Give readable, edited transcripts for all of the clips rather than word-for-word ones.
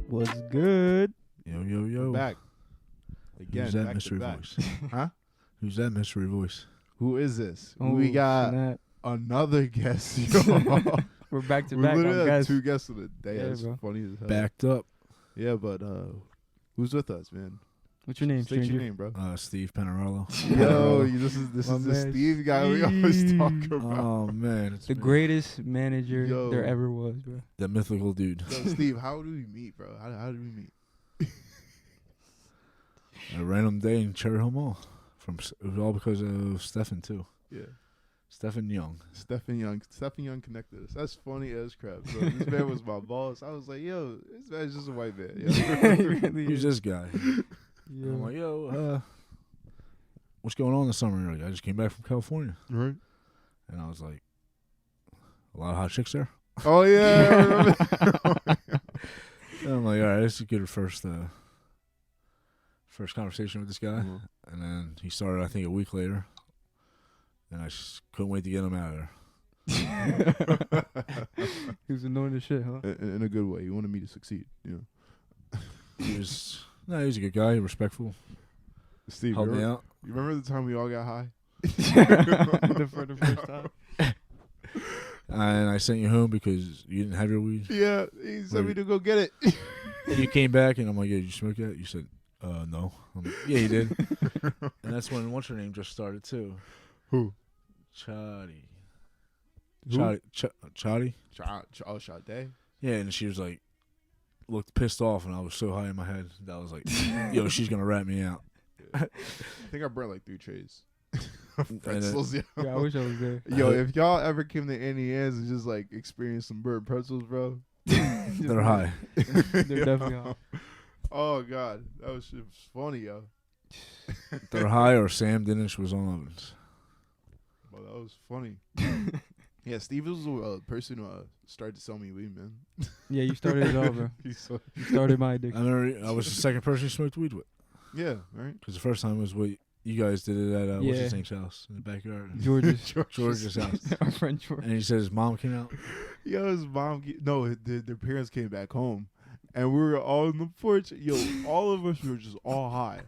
What's good? Yo, yo, yo. Back. Again, Who's that back mystery to back. voice? Huh? Who's that mystery voice? Who is this? Oh, we got snap. another guest. Yo. We're back to we back literally on had guests. 2 guests of the day. Yeah, That's bro. funny as hell. Backed up. Yeah, but who's with us, man? What's your name, State stranger? your name, bro. Steve Panarello. Yo, this is My the man, Steve guy we always Steve. talk about. Oh, man. It's The me. greatest manager Yo. there ever was, bro. The mythical dude. Yo, Steve, how did we meet, bro? How did we meet? A random day in Cherry Hill Mall. It was all because of Stephen, too. Yeah. Stephen Young. Stephen Young connected us. That's funny as crap. So this man was my boss. I was like, yo, this man's just a white man. Yo. He really Who's is. this guy? Yeah. I'm like, yo, what's going on this summer? You're like, I just came back from California. Right. And I was like, a lot of hot chicks there? Oh, yeah. I remember. And I'm like, all right, this is a good first conversation with this guy. Mhm. And then he started, I think, a week later. And I just couldn't wait to get him out of there. He was annoying as shit, huh? In a good way. He wanted me to succeed. You know. He was a good guy, respectful, Steve, helped me you out. remember the time we all got high? For the first time. And I sent you home because you didn't have your weed. Yeah, he said me to go get it. And you came back, and I'm like, yeah, did you smoke that? You said, no. I'm like, yeah, you did. And that's when what's her name just started, too. Who? Chotty. Who? Chotty? Oh, Sade? Yeah, and she was like, looked pissed off, and I was so high in my head that I was like, yo, she's going to rat me out. I think I brought like 3 trays. And Pretzels, yo. Yeah, I wish I was there. Yo, if y'all ever came to Annie Ann's and just like experienced some burnt pretzels, bro. they're high. They're definitely high. Oh, God. That was funny, yo. They're high, or Sam Dennison was on ovens. Well, that was funny. Yeah, Steve was a person who started to sell me weed, man. Yeah, you started it all, bro. He's so, You started my I addiction. remember I was the second person you smoked weed with. yeah, right? Because the first time was what you guys did it at what's his Yeah. name's house in the backyard. George's. George's house. Our friend George. And he said his mom came out. Yo, his mom, their parents came back home, and we were all on the porch. Yo, all of us were just all high.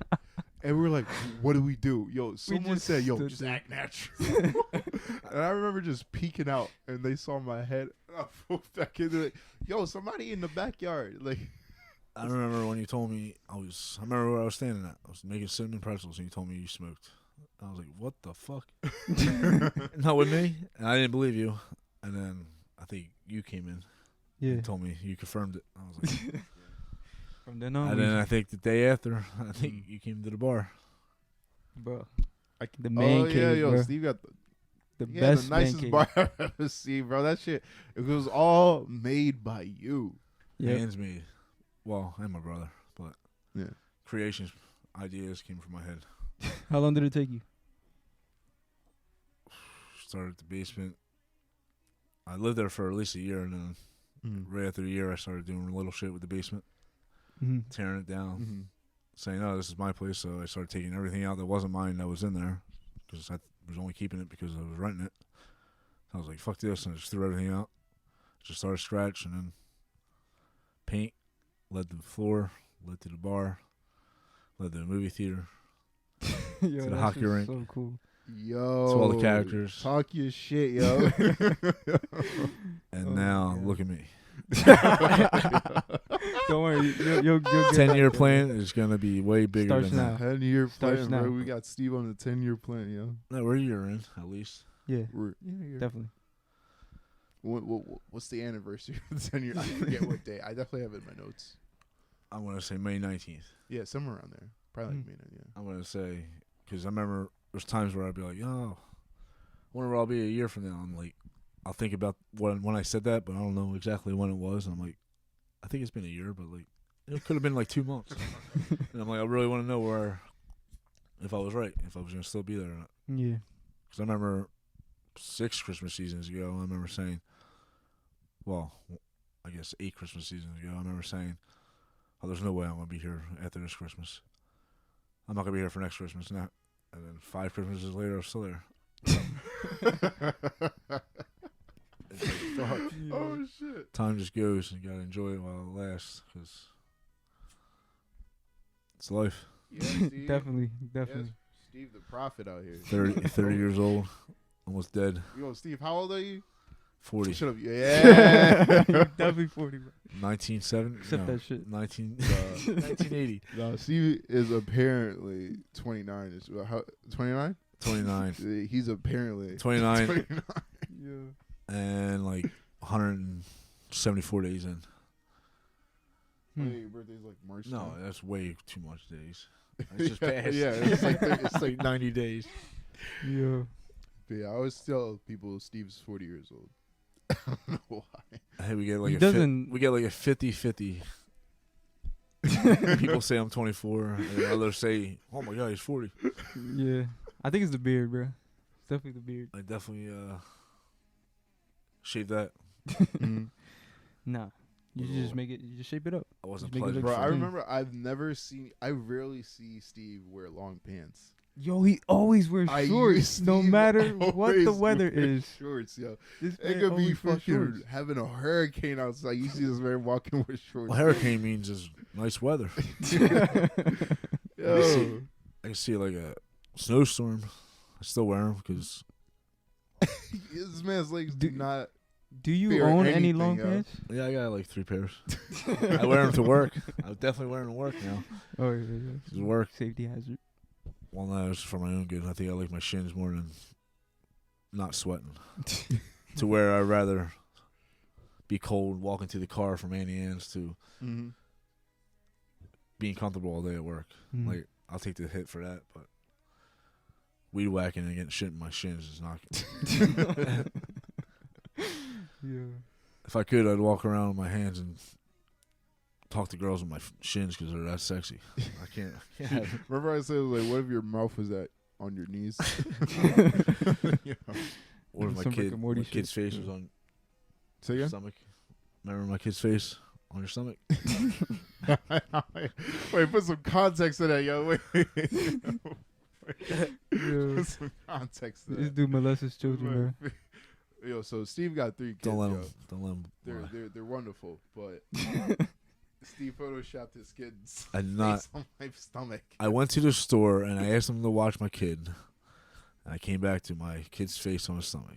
And we were like, what do we do? Yo, someone just said, yo, stood just there. act natural. And I remember just peeking out, and they saw my head. And I moved back in. They're like, yo, somebody in the backyard. Like, I remember when you told me I remember where I was standing at. I was making cinnamon pretzels, and you told me you smoked. I was like, what the fuck? Not with me. And I didn't believe you. And then I think you came in Yeah. and told me you confirmed it. I was like, From then on, and then I think the day after, I think you came to the bar. bro. The man cave, yo, bro. Steve got The the best man nicest cave. bar I've ever seen, bro. That shit, it was all made by you. Yep. Hands made. Well, and my brother, but Yeah. creations, ideas came from my head. How long did it take you? Started at the basement. I lived there for at least a year, and then right after a year, I started doing little shit with the basement, Mm-hmm. tearing it down, Mm-hmm. saying, "Oh, this is my place." So I started taking everything out that wasn't mine that was in there, because I was only keeping it because I was renting it. I was like, "Fuck this," and I just threw everything out. Just started scratch, and then paint led to the floor, led to the bar, led to the movie theater, Yo, the that hockey shit's rink. so cool. Yo, to all the characters. talk your shit, yo. And Oh, now God. look at me. Don't worry, you'll get 10-year back plan is gonna be way bigger Starts than now. that. 10-year Starts plan, bro. now. We got Steve on the 10-year plan, yo. No, we're a year in at least. there. Yeah, Yeah. definitely. What's the anniversary of the 10-year? I forget what day. I definitely have it in my notes. I want to say May 19th. Yeah, somewhere around there. Probably like May 9th, yeah. I'm gonna say because I remember there's times where I'd be like, "Oh, I wonder where I'll be a year from now." I'm like, I'll think about when I said that, but I don't know exactly when it was. And I'm like, I think it's been a year, but like it could have been like 2 months. And I'm like, I really want to know if I was right, if I was gonna still be there or not. Yeah. Because I remember 6 Christmas seasons ago, I remember saying, well, I guess 8 Christmas seasons ago, I remember saying, "Oh, there's no way I'm gonna be here after this Christmas. I'm not gonna be here for next Christmas now." And then 5 Christmases later, I'm still there. It's like, fuck. Oh shit! Time just goes, and you gotta enjoy it while it lasts. Because It's life. Yeah, Steve. Definitely. Yes, Steve the prophet out here. 30 years old, almost dead. Yo, Steve, how old are you? 40. Shut up. Yeah. Definitely 40, bro. 1970. Except that shit. 1980. No, Steve is apparently 29. 29? 29. He's apparently 29 29. Yeah. and like 174 days in. Wait, your birthday's like March. No, 10th? that's way too much days. It's just past. Yeah, it's like 90 days. Yeah. But yeah, I always tell people Steve's 40 years old. I don't know why. Hey, we get like He a doesn't- we get like a 50-50. People say I'm 24, and others say, "Oh my God, he's 40." Yeah. I think it's the beard, bro. It's definitely the beard. I definitely shaved that. Nah. You should just make it. You just shape it up. I wasn't Just make it pleasant. look Bro, I clean. remember I rarely see Steve wear long pants. Yo, he always wears shorts, no matter what the always weather wear is. Shorts, yo. This It man could be always wears fucking shorts. having a hurricane outside. You see this man walking with shorts. Well, hurricane means is nice weather. Yo. I can see like a snowstorm. I still wear them because This man's legs do not. Do you Fear own any anything, long yo. pants? yeah, I got like 3 pairs. I wear them to work. I'm definitely wearing them to work now. Oh yeah. It's work. Safety hazard. Well, no, it's for my own good. I think I like my shins more than not sweating. To where I'd rather be cold walking to the car from Annie Ann's to being comfortable all day at work. Mm. Like, I'll take the hit for that, but weed whacking and getting shit in my shins is not. Yeah. If I could, I'd walk around with my hands and talk to girls with my shins because they're that sexy. I can't. Remember I said, like, what if your mouth was on your knees? You know. Or if Some Rick and Morty my shit. kid's face was on Say your again? stomach. Remember my kid's face on your stomach? Wait, put some context to that, yo. Wait. Yeah. Put some context to This that. dude molests his children, bro. Yo, so Steve got 3 kids. Don't let yo. him. Don't let him. They're wonderful, but Steve photoshopped his kid's I did not. face on my stomach. I went to the store and I asked him to watch my kid. And I came back to my kid's face on his stomach.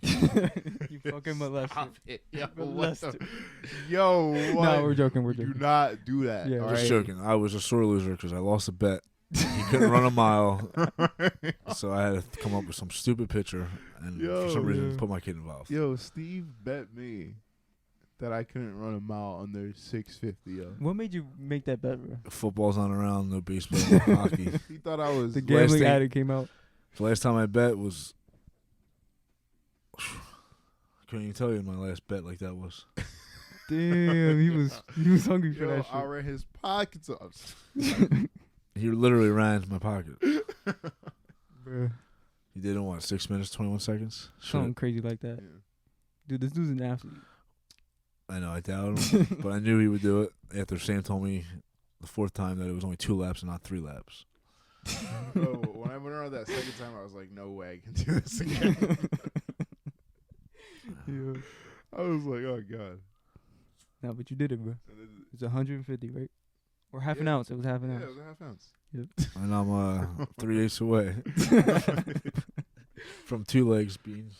You fucking molested. Stop it. Yo, what Molested. Yo, what? No, we're joking. We're Do joking. not do that. Yeah, all Just right? joking. I was a sore loser because I lost a bet. He couldn't run a mile, so I had to come up with some stupid picture, and for some reason yeah. put my kid involved. Yo, Steve bet me that I couldn't run a mile under 6:50. Yo, What made you make that bet, bro? Football's not around, no baseball, no hockey. he thought I was. The gambling thing- addict came out. The last time I bet was, I couldn't even tell you my last bet like that was. Damn, he was hungry for Yo, that I shit. read his pockets up. He literally ran into my pocket. Bruh. He did it in what, 6 minutes, 21 seconds? Something crazy like that. Yeah. Dude, this dude's an athlete. I know, I doubted him, but I knew he would do it after Sam told me the 4th time that it was only 2 laps and not 3 laps. Bro, when I went around that second time, I was like, no way I can do this again. Yeah. I was like, oh god. No, but you did it, bro. And then- It's 150, right? Or half an Yeah. ounce. It was half an yeah, ounce. it was a half ounce. And I'm 3/8 away from 2 legs being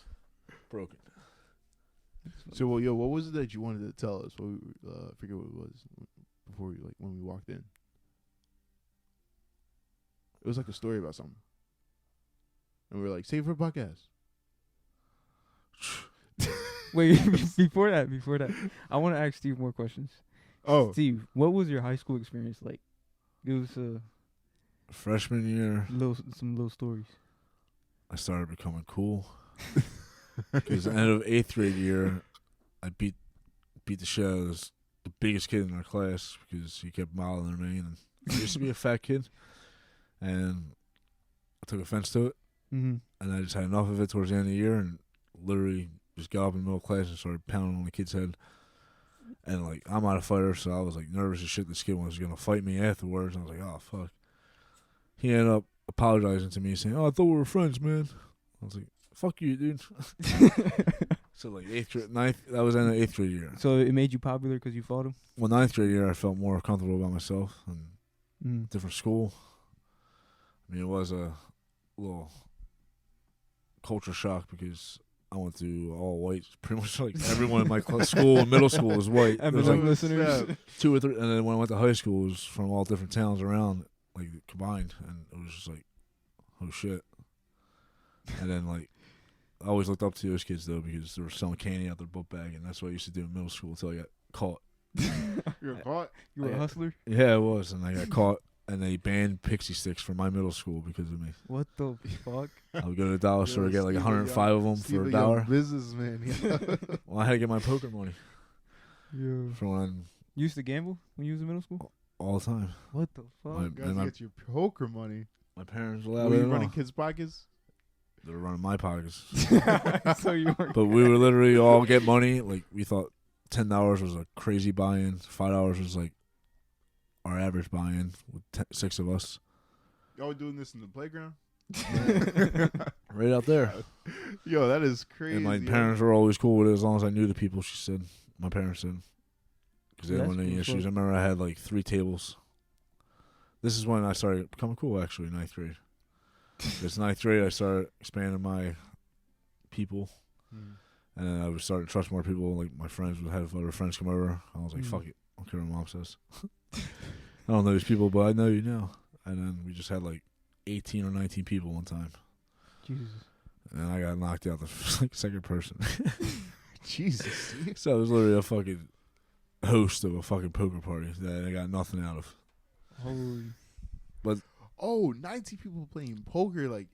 broken. So, well, yo, what was it that you wanted to tell us? What I forget what it was before we when we walked in. It was like a story about something, and we were like, "Save for podcast." Wait, before that, I want to ask Steve more questions. Oh, Steve, what was your high school experience like? Give us Freshman year, some little stories. I started becoming cool. Because at the end of 8th grade year, I beat the shit out of the biggest kid in our class because he kept modeling me. And I used to be a fat kid, and I took offense to it. Mm-hmm. And I just had enough of it towards the end of the year, and literally just got up in the middle of class and started pounding on the kid's head. And like, I'm not a fighter, so I was like nervous as shit. This kid was gonna fight me afterwards, and I was like, oh fuck. He ended up apologizing to me, saying, "Oh, I thought we were friends, man." I was like, "Fuck you, dude." So like 8th grade, 9th, that was in the 8th grade year. So it made you popular because you fought him? Well, 9th grade year, I felt more comfortable about myself, and different school. I mean, it was a little culture shock because I went to all white. Pretty much like everyone in my school and middle school was white. There was like listeners. 2 or 3, and then when I went to high school, it was from all different towns around, like combined, and it was just like, oh shit. And then like, I always looked up to those kids though because they were selling candy out their book bag, and that's what I used to do in middle school until I got caught. You were caught? You were a hustler? Yeah, it was, and I got caught, and they banned Pixie Sticks from my middle school because of me. What the fuck? I would go to the dollar store, get like 105 of them for $1. Businessman. Yeah. Well, I had to get my poker money Yeah. from when You used to gamble when you was in middle school? all the time. What the fuck? My- You guys and my- get your poker money. My parents allowed Were it. you and running all. kids' pockets? They were running my pockets. So you were. But we were literally all get money. Like we thought $10 was a crazy buy-in. $5 was like our average buy-in with 6 of us. Y'all were doing this in the playground? Right out there. Yo, that is crazy. And my parents were always cool with it as long as I knew the people, she said. My parents said. Because they didn't That's want any cool as issues. I fuck. remember I had like 3 tables. This is when I started becoming cool, actually, 9th grade. It's 9th grade, I started expanding my people. And then I was starting to trust more people. Like my friends would have other friends come over. I was like, fuck it. I don't care what mom says. I don't know these people, but I know you now. And then we just had like 18 or 19 people one time. Jesus. And I got knocked out the like, second person. Jesus. So I was literally a fucking host of a fucking poker party that I got nothing out of. Holy. Oh, 90 people playing poker, like,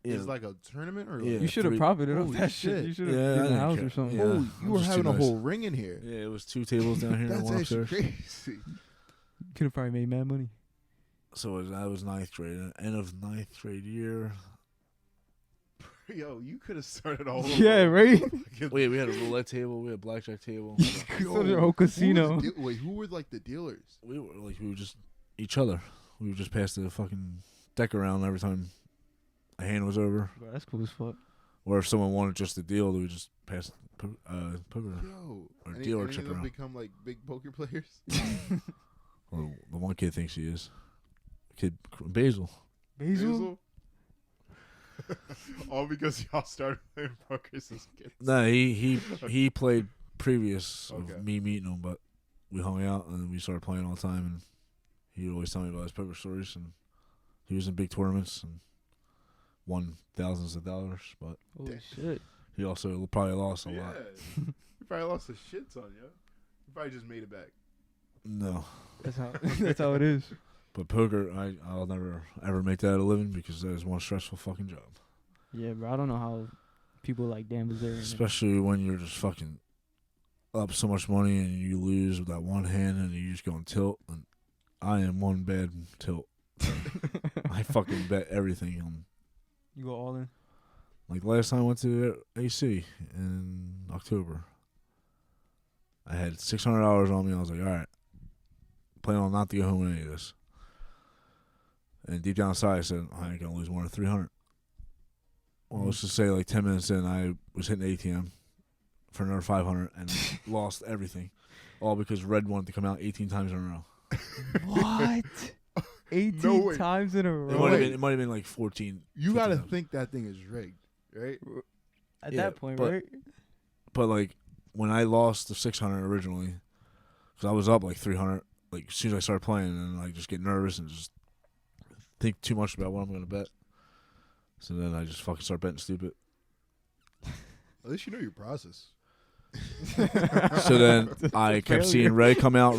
Yeah. is like a tournament? Or Yeah. like, You should have 3 profited off Holy that shit. shit. You should have Yeah, I been in a didn't house care. or something. Yeah. oh, it you were was just having too a nice. whole ring in here. Yeah, it was 2 tables down here and That's one actually upstairs. crazy. Could have probably made mad money. So I was 9th grade. End of 9th grade year. Yo, you could have started all over. Yeah, right? Wait, we had a roulette table. We had a blackjack table. So the whole casino. Wait, who were like the dealers? we were just each other. We would just pass the fucking deck around every time a hand was over. Bro, that's cool as fuck. Or if someone wanted just a deal, they would just pass poker Yo, or any dealer of chip them around. become like big poker players? Well, the one kid thinks he is. Kid Basil. Basil? All because y'all started playing poker since kids. Nah, he played previous Okay. of me meeting him, but we hung out and we started playing all the time. And he'd always tell me about his poker stories. And he was in big tournaments and won thousands of dollars. But Holy shit. he also probably lost a lot. You probably lost a shit ton, yo. You probably just made it back. No, That's how it is. but poker, I'll never ever make that a living because that is one stressful fucking job. Yeah, bro. I don't know how people like Dan Bazarian. Especially when you're just fucking up so much money and you lose with that one hand and you just go on tilt. And I am one bad tilt. I fucking bet everything on. You go all in. Like last time I went to AC in October, I had $600 on me. I was like, all right, plan on not to go home with any of this. And deep down inside, I said, I ain't gonna lose more than 300. Well, let's just say like 10 minutes in, I was hitting the ATM for another 500 and lost everything, all because Red wanted to come out 18 times in a row. What? 18 No way. times in a row. It might have been like 14. You gotta 15 times. think that thing is rigged, right? At Yeah, that point, but- right? But like when I lost the 600 originally, because I was up like 300, like as soon as I started playing, and I just get nervous and just think too much about what I'm gonna bet. So then I just fucking start betting stupid. At least you know your process. So then I kept seeing red come out.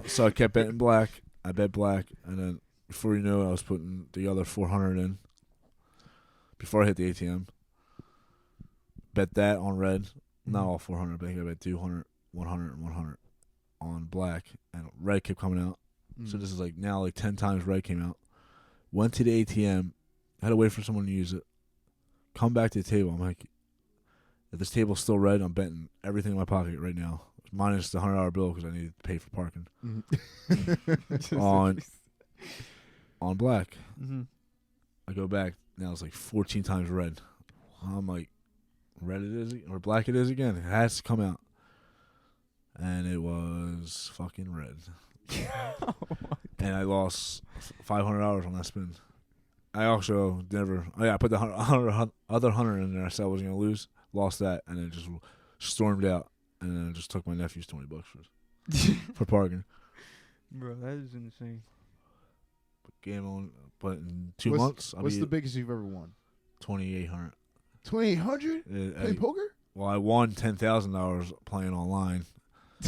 So I kept betting black. I bet black, and then before you know it, I was putting the other 400 in before I hit the ATM. Bet that on red. Not all 400, but I think I bet 200, 100, and 100 on black, and red kept coming out. So this is like now like 10 times red came out. Went to the ATM, had to wait for someone to use it. Come back to the table. I'm like, if this table's still red, I'm betting everything in my pocket right now, minus the $100 bill because I need to pay for parking. On black. Mm-hmm. I go back. Now it's like 14 times red. I'm like, red it is, or black it is again. It has to come out. And it was fucking red. And I lost $500 on that spin. I also never. Oh yeah, I put the other 100 in there. I said I wasn't gonna lose. Lost that, and then just stormed out. And then I just took my nephew's $20 for parking. Bro, that is insane. Gambling, but in 2 What's- months, What's the biggest you've ever won? 2,800. 2,800? Play poker? Well, I won $10,000 playing online,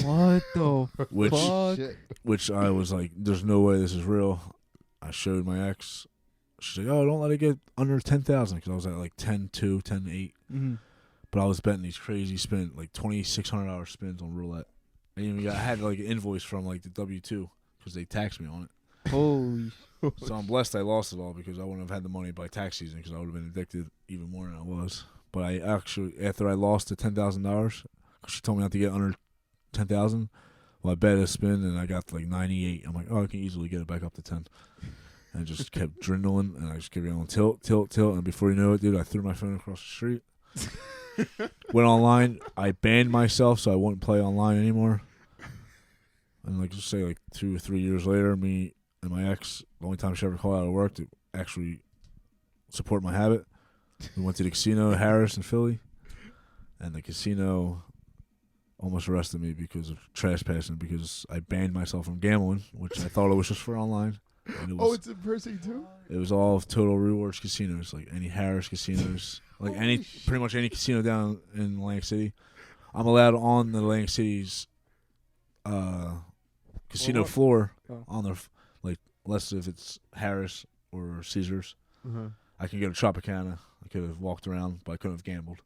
What the which fuck? Shit. which I was like, "There's no way this is real." I showed my ex. She's like, "Oh, don't let it get under 10,000," because I was at like 10-2, 10-8. Mm-hmm. But I was betting these crazy spins, like $2,600 spins on roulette. I had like an invoice from like the W-2 because they taxed me on it. Holy. So I'm blessed I lost it all because I wouldn't have had the money by tax season because I would have been addicted even more than I was. But I actually, after I lost the $10,000, because she told me not to get under 10,000, well, I bet a spin and I got like 98. I'm like, oh, I can easily get it back up to 10. And it just kept dwindling, and I just kept going tilt, and before you know it, dude, I threw my phone across the street. Went online. I banned myself so I wouldn't play online anymore. And like just say like 2 or 3 years later, me and my ex, the only time she ever called out of work to actually support my habit, we went to the casino, Harris in Philly, and the casino almost arrested me because of trespassing because I banned myself from gambling, which I thought it was just for online. And it was, It's in person too? it was all Total Rewards casinos, like any Harris casinos, like Holy pretty much any casino down in Atlantic City. I'm allowed on the Atlantic City's casino what? floor Oh. on the like, less if it's Harris or Caesars. Uh-huh. I can get a Tropicana. I could have walked around, but I couldn't have gambled.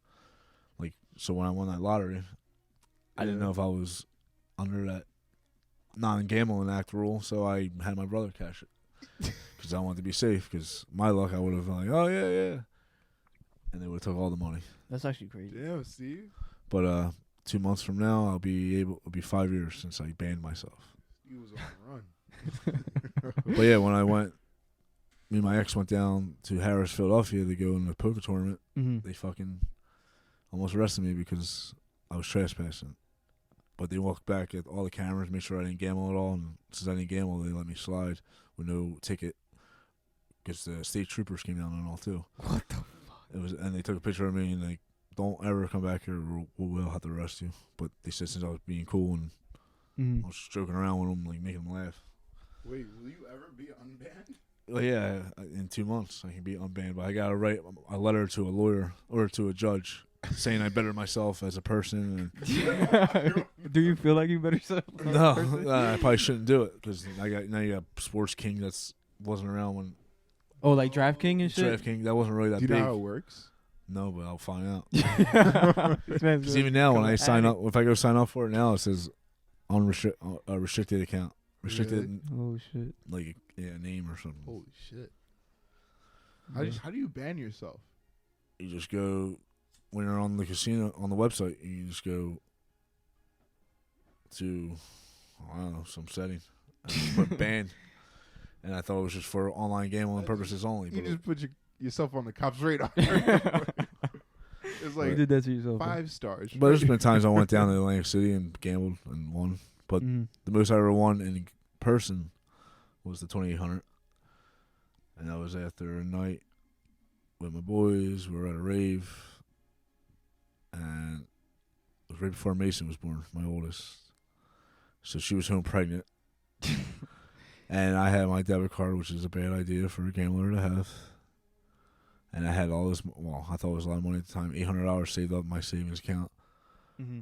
Like, so when I won that lottery, I didn't Yeah. know if I was under that non-gambling act rule, so I had my brother cash it because I wanted to be safe. Because my luck, I would have been like, oh yeah, and they would have took all the money. That's actually crazy. Damn, Steve. But 2 months from now, it'll be 5 years since I banned myself. He was on the run. But yeah, when I went, me and my ex went down to Harris, Philadelphia to go in a poker tournament. Mm-hmm. They fucking almost arrested me because I was trespassing. But they walked back at all the cameras, made sure I didn't gamble at all. And since I didn't gamble, they let me slide with no ticket because the state troopers came down and all too. What the fuck? And they took a picture of me and like, don't ever come back here or we'll have to arrest you. But they said since I was being cool and I was just joking around with them, like making them laugh. Wait, will you ever be unbanned? Well, yeah, in 2 months I can be unbanned, but I gotta write a letter to a lawyer or to a judge saying I better myself as a person. And Do you feel like you better yourself? no, I probably shouldn't do it because now you got Sports King that's wasn't around when Oh, like DraftKings and shit? Draft King that wasn't really that Do you big. know how it works? No, but I'll find out. This man's Because even now when I sign addict. up, if I go sign up for it now, it says restricted account, restricted Oh shit. like a name or something. Holy shit. Yeah. How do you ban yourself? You just go when you're on the casino on the website. You just go to I don't know some setting, and just put ban, and I thought it was just for online gambling purposes only. You But just put yourself on the cops' radar. It's You like did that to yourself. 5 stars. but there's been times I went down to Atlantic City and gambled and won. But Mm-hmm. the most I ever won in person was the 2,800, and that was after a night with my boys. We were at a rave, and it was right before Mason was born, my oldest. So she was home pregnant, and I had my debit card, which is a bad idea for a gambler to have. And I had all this. Well, I thought it was a lot of money at the time. $800 saved up in my savings account. Mm-hmm.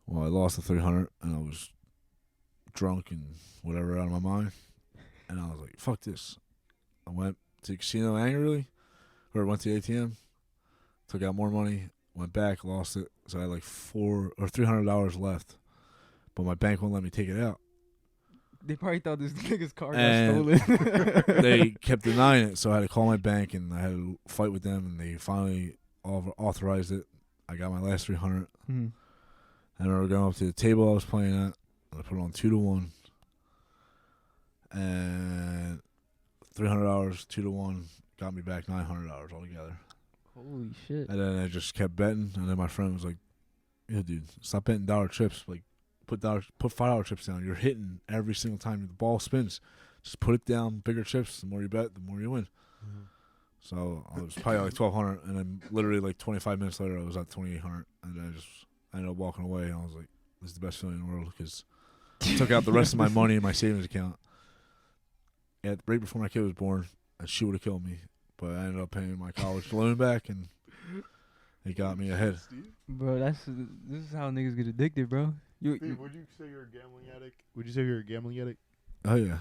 Well, I lost the 300, and I was drunk and whatever out of my mind. And I was like, fuck this. I went to the casino angrily, or went to the ATM, took out more money, went back, lost it. So I had like $400 or $300 left, but my bank won't let me take it out. They probably thought this nigga's car And got stolen. They kept denying it, so I had to call my bank, and I had to fight with them, and they finally authorized it. I got my last 300. Mm-hmm. And I remember going up to the table I was playing at, and I put it on 2-1. And $300, 2-1, got me back $900 altogether. Holy shit. And then I just kept betting, and then my friend was like, "Yeah, dude, stop betting dollar chips. Like, put $5 chips down. You're hitting every single time the ball spins. Just put it down, bigger chips. The more you bet, the more you win. Mhm. So I was probably like 1,200, and then literally like 25 minutes later, I was at 2,800, and I ended up walking away. And I was like, "This is the best feeling in the world," because I took out the rest of my money in my savings account. Yeah, right before my kid was born, and she would have killed me, but I ended up paying my college loan back, and it got me ahead. Bro, this is how niggas get addicted, bro. Steve, would you say you're a gambling addict? Would you say you're a gambling addict? Oh yeah.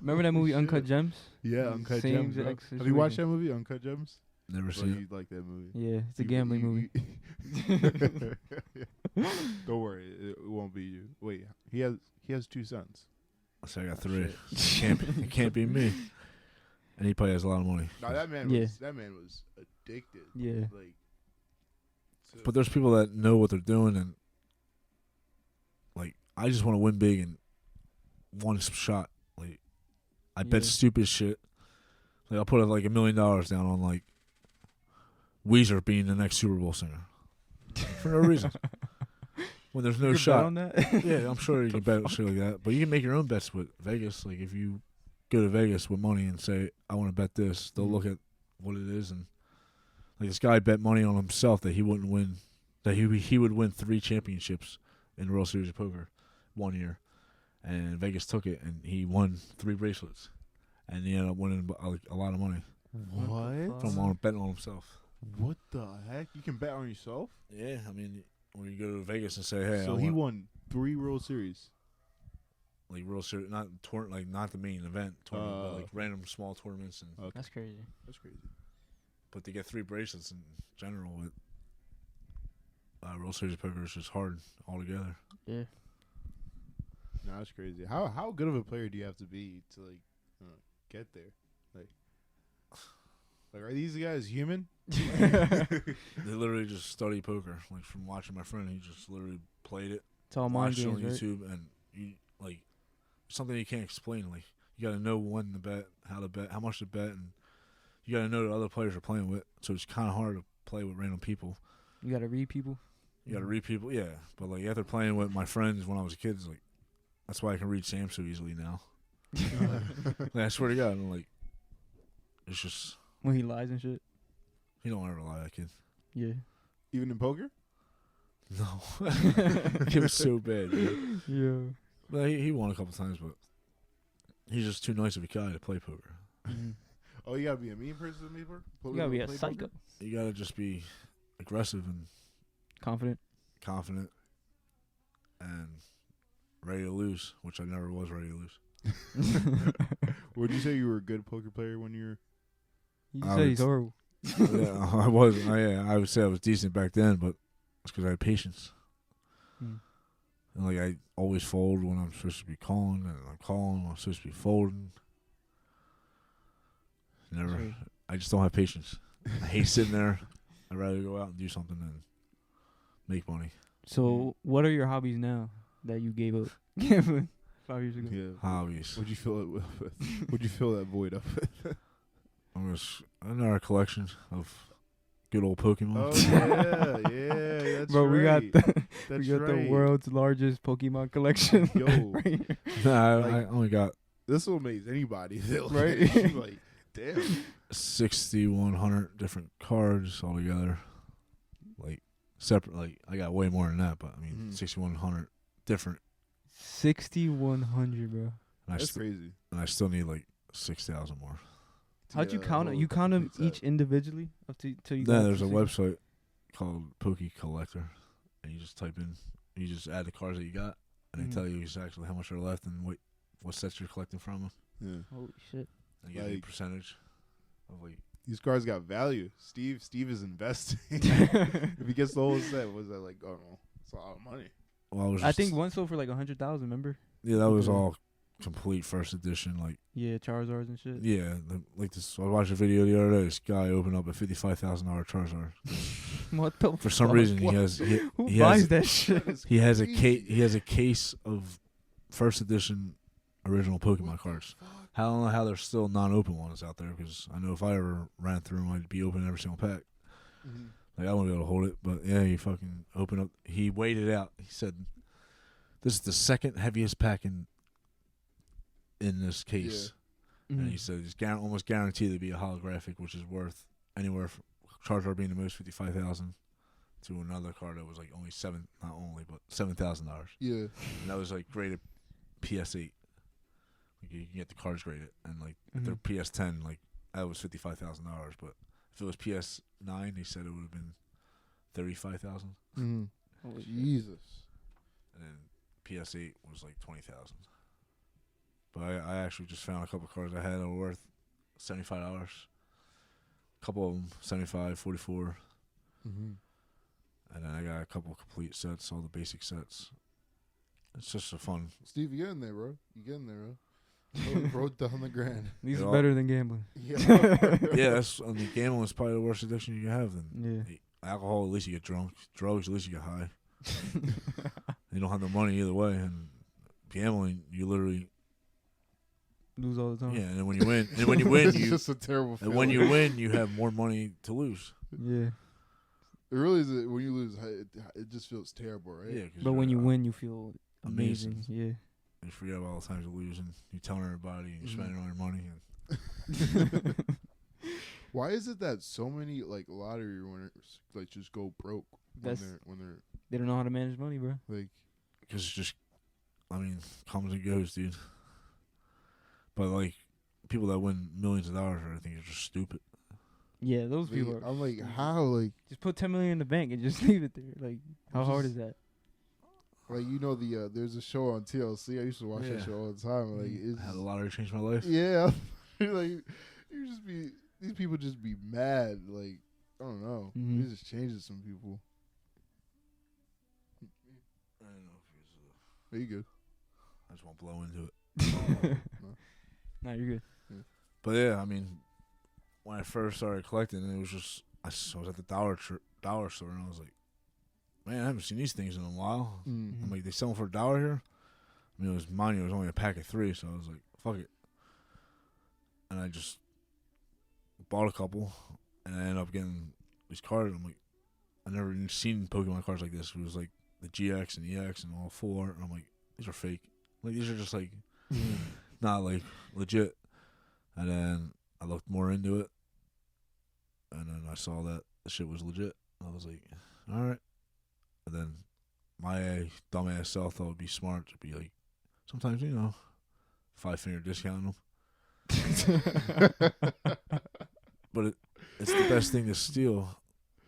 Remember that movie Shit. Uncut Gems? Yeah, Uncut Same Gems. Bro. exact Have you watched situation. that movie, Uncut Gems? Never Bro, seen it. you'd like that movie. Yeah, it's a gambling movie. Don't worry, it won't be you. Wait, he has 2 sons. So I got Oh, 3. shit. It can't be me. And he probably has a lot of money. No, that man Yeah. was addicted. Yeah. Like, But there's people that know what they're doing, and like I just want to win big in one shot. Like I bet Yeah. stupid shit. Like I'll put like $1 million down on like Weezer being the next Super Bowl singer for no reason. When there's no You could bet shot. on that? Yeah, I'm sure you can bet shit like that. But you can make your own bets with Vegas. Like if you go to Vegas with money and say, I want to bet this, they'll look at what it is, and like this guy bet money on himself that he wouldn't win, that he would win 3 championships in the World Series of Poker one year. And Vegas took it, and he won 3 bracelets. And he ended up winning a lot of money What? from betting on himself. What the heck? You can bet on yourself? Yeah, I mean, when you go to Vegas and say, hey, So I he want, won 3 World Series. like World Series, not the main event tournament, but like random small tournaments, and Okay. That's crazy. That's crazy. but to get 3 bracelets in general with World Series of Poker is just hard altogether. Yeah. No, that's crazy. How good of a player do you have to be to like get there? Like are these guys human? They literally just study poker. Like from watching my friend, he just literally played it, It's all mind watched it on games, right? YouTube, and you like something you can't explain. Like you got to know when to bet, how to bet, how much to bet, and you got to know that other players are playing with. So it's kind of hard to play with random people. You gotta read people. You got to read people, yeah. But like after playing with my friends when I was a kid, it's like that's why I can read Sam so easily now. Like, I swear to God, I'm like it's just When he lies and shit. he don't ever lie, that kid. Yeah. Even in poker? No, it was so bad. Dude. Yeah. Well, he won a couple times, but he's just too nice of a guy to play poker. Oh, you gotta be a mean person to play poker? You gotta be a Play psycho. poker? You gotta just be aggressive and Confident. confident and ready to lose, which I never was ready to lose. Would you say you were a good poker player when you were? You I said he's would- horrible. Yeah, I was. I would say I was decent back then, but it's because I had patience. Hmm. And like I always fold when I'm supposed to be calling, and I'm calling when I'm supposed to be folding. Never. Sure. I just don't have patience. I hate sitting there. I'd rather go out and do something than make money. So, what are your hobbies now that you gave up gambling 5 years ago? Yeah. Hobbies. Would you fill it with? Would you fill that void up with? I'm just another collection of good old Pokemon. Oh yeah, that's Bro, right. we got the That's we got right. the world's largest Pokemon collection. Yo, right here. Nah, like- I only got this will amaze anybody. Right? Like, damn. 6,100 different cards altogether. Like separate. Like I got way more than that, but I mean Mhm. 6,100 different. 6,100, bro. And That's crazy. I still need like 6,000 more. How'd you Yeah, count it? well, You count them complete each individually up to till you. Then got there's to a 60? website called Poke Collector, and you just type in, you just add the cards that you got, and Mhm. they tell you exactly how much are left and what sets you're collecting from them. that. Yeah. Holy shit! And give you a Like- percentage of like. These cards got value. Steve is investing. If he gets the whole set, was that like? Oh no, it's a lot of money. Well, I was. I Just, think one sold for like 100,000. Remember? Yeah, that was Yeah. all complete first edition. Like, Yeah, Charizards and shit. yeah, like this. I watched a video the other day. This guy opened up a $55,000 Charizard. What the? For some fuck? reason, What? Who he buys has that shit? he has a Crazy. he has a case of first edition original Pokemon cards. I don't know how there's still non-open ones out there, because I know if I ever ran through them, I'd be opening every single pack. Mm-hmm. Like I wouldn't be able to hold it, but yeah, he fucking opened up. He weighed it out. He said this is the second heaviest pack in this case. And he said it's almost guaranteed to be a holographic, which is worth anywhere from Charizard being the most $55,000 to another card that was like only $7,000. Yeah. And that was like graded PS8. Like you can get the cards graded, and like if they're PS10, like that was $55,000. But if it was PS9, he said it would have been $35,000. Oh, Jesus. And then PS8 was like $20,000. But I actually just found a couple cards I had that were worth $75. A couple of them $75, $44. And then I got a couple of complete sets, all the basic sets. It's just a fun. Steve, you get in there, bro. You get in there, bro. Bro, down the grand. These are better than gambling. Yeah. Gambling is probably the worst addiction you can have. Then alcohol, at least you get drunk. Drugs, at least you get high. You don't have no money either way. And gambling, you literally lose all the time. Yeah, and then when you win, it's just a terrible feeling. And when you win, you have more money to lose. Yeah. It really is. When you lose, it just feels terrible, right? Yeah. But when you win, you feel amazing. Yeah. You forget about all the times you lose, and you telling everybody, and you spending all your money. And why is it that so many like lottery winners like just go broke when they're they don't know how to manage money, bro? Like, because it's just, comes and goes, dude. But like people that win millions of dollars, I think are just stupid. Yeah, those people. I'm like, how? Like, just put $10 million in the bank and just leave it there. Like, how hard is that? Like, there's a show on TLC. I used to watch that show all the time. Like, it's how the lottery changed my life. Yeah, like these people just be mad. Like, I don't know. It just changes some people. I don't know if it's. Are you good? I just won't blow into it. No, you're good. Yeah. But yeah, when I first started collecting, it was just I was at the dollar store, and I was like, man, I haven't seen these things in a while. I'm like, they sell them for $1 here. It was only a pack of 3, so I was like, fuck it. And I just bought a couple, and I ended up getting these cards. I'm like, I never even seen Pokemon cards like this. It was like the GX and EX and all 4, and I'm like, these are fake. Like, these are just like not like legit. And then I looked more into it, and then I saw that the shit was legit. I was like, all right. And then my dumbass self thought it would be smart to be like, sometimes, 5-finger discounting them. But it's the best thing to steal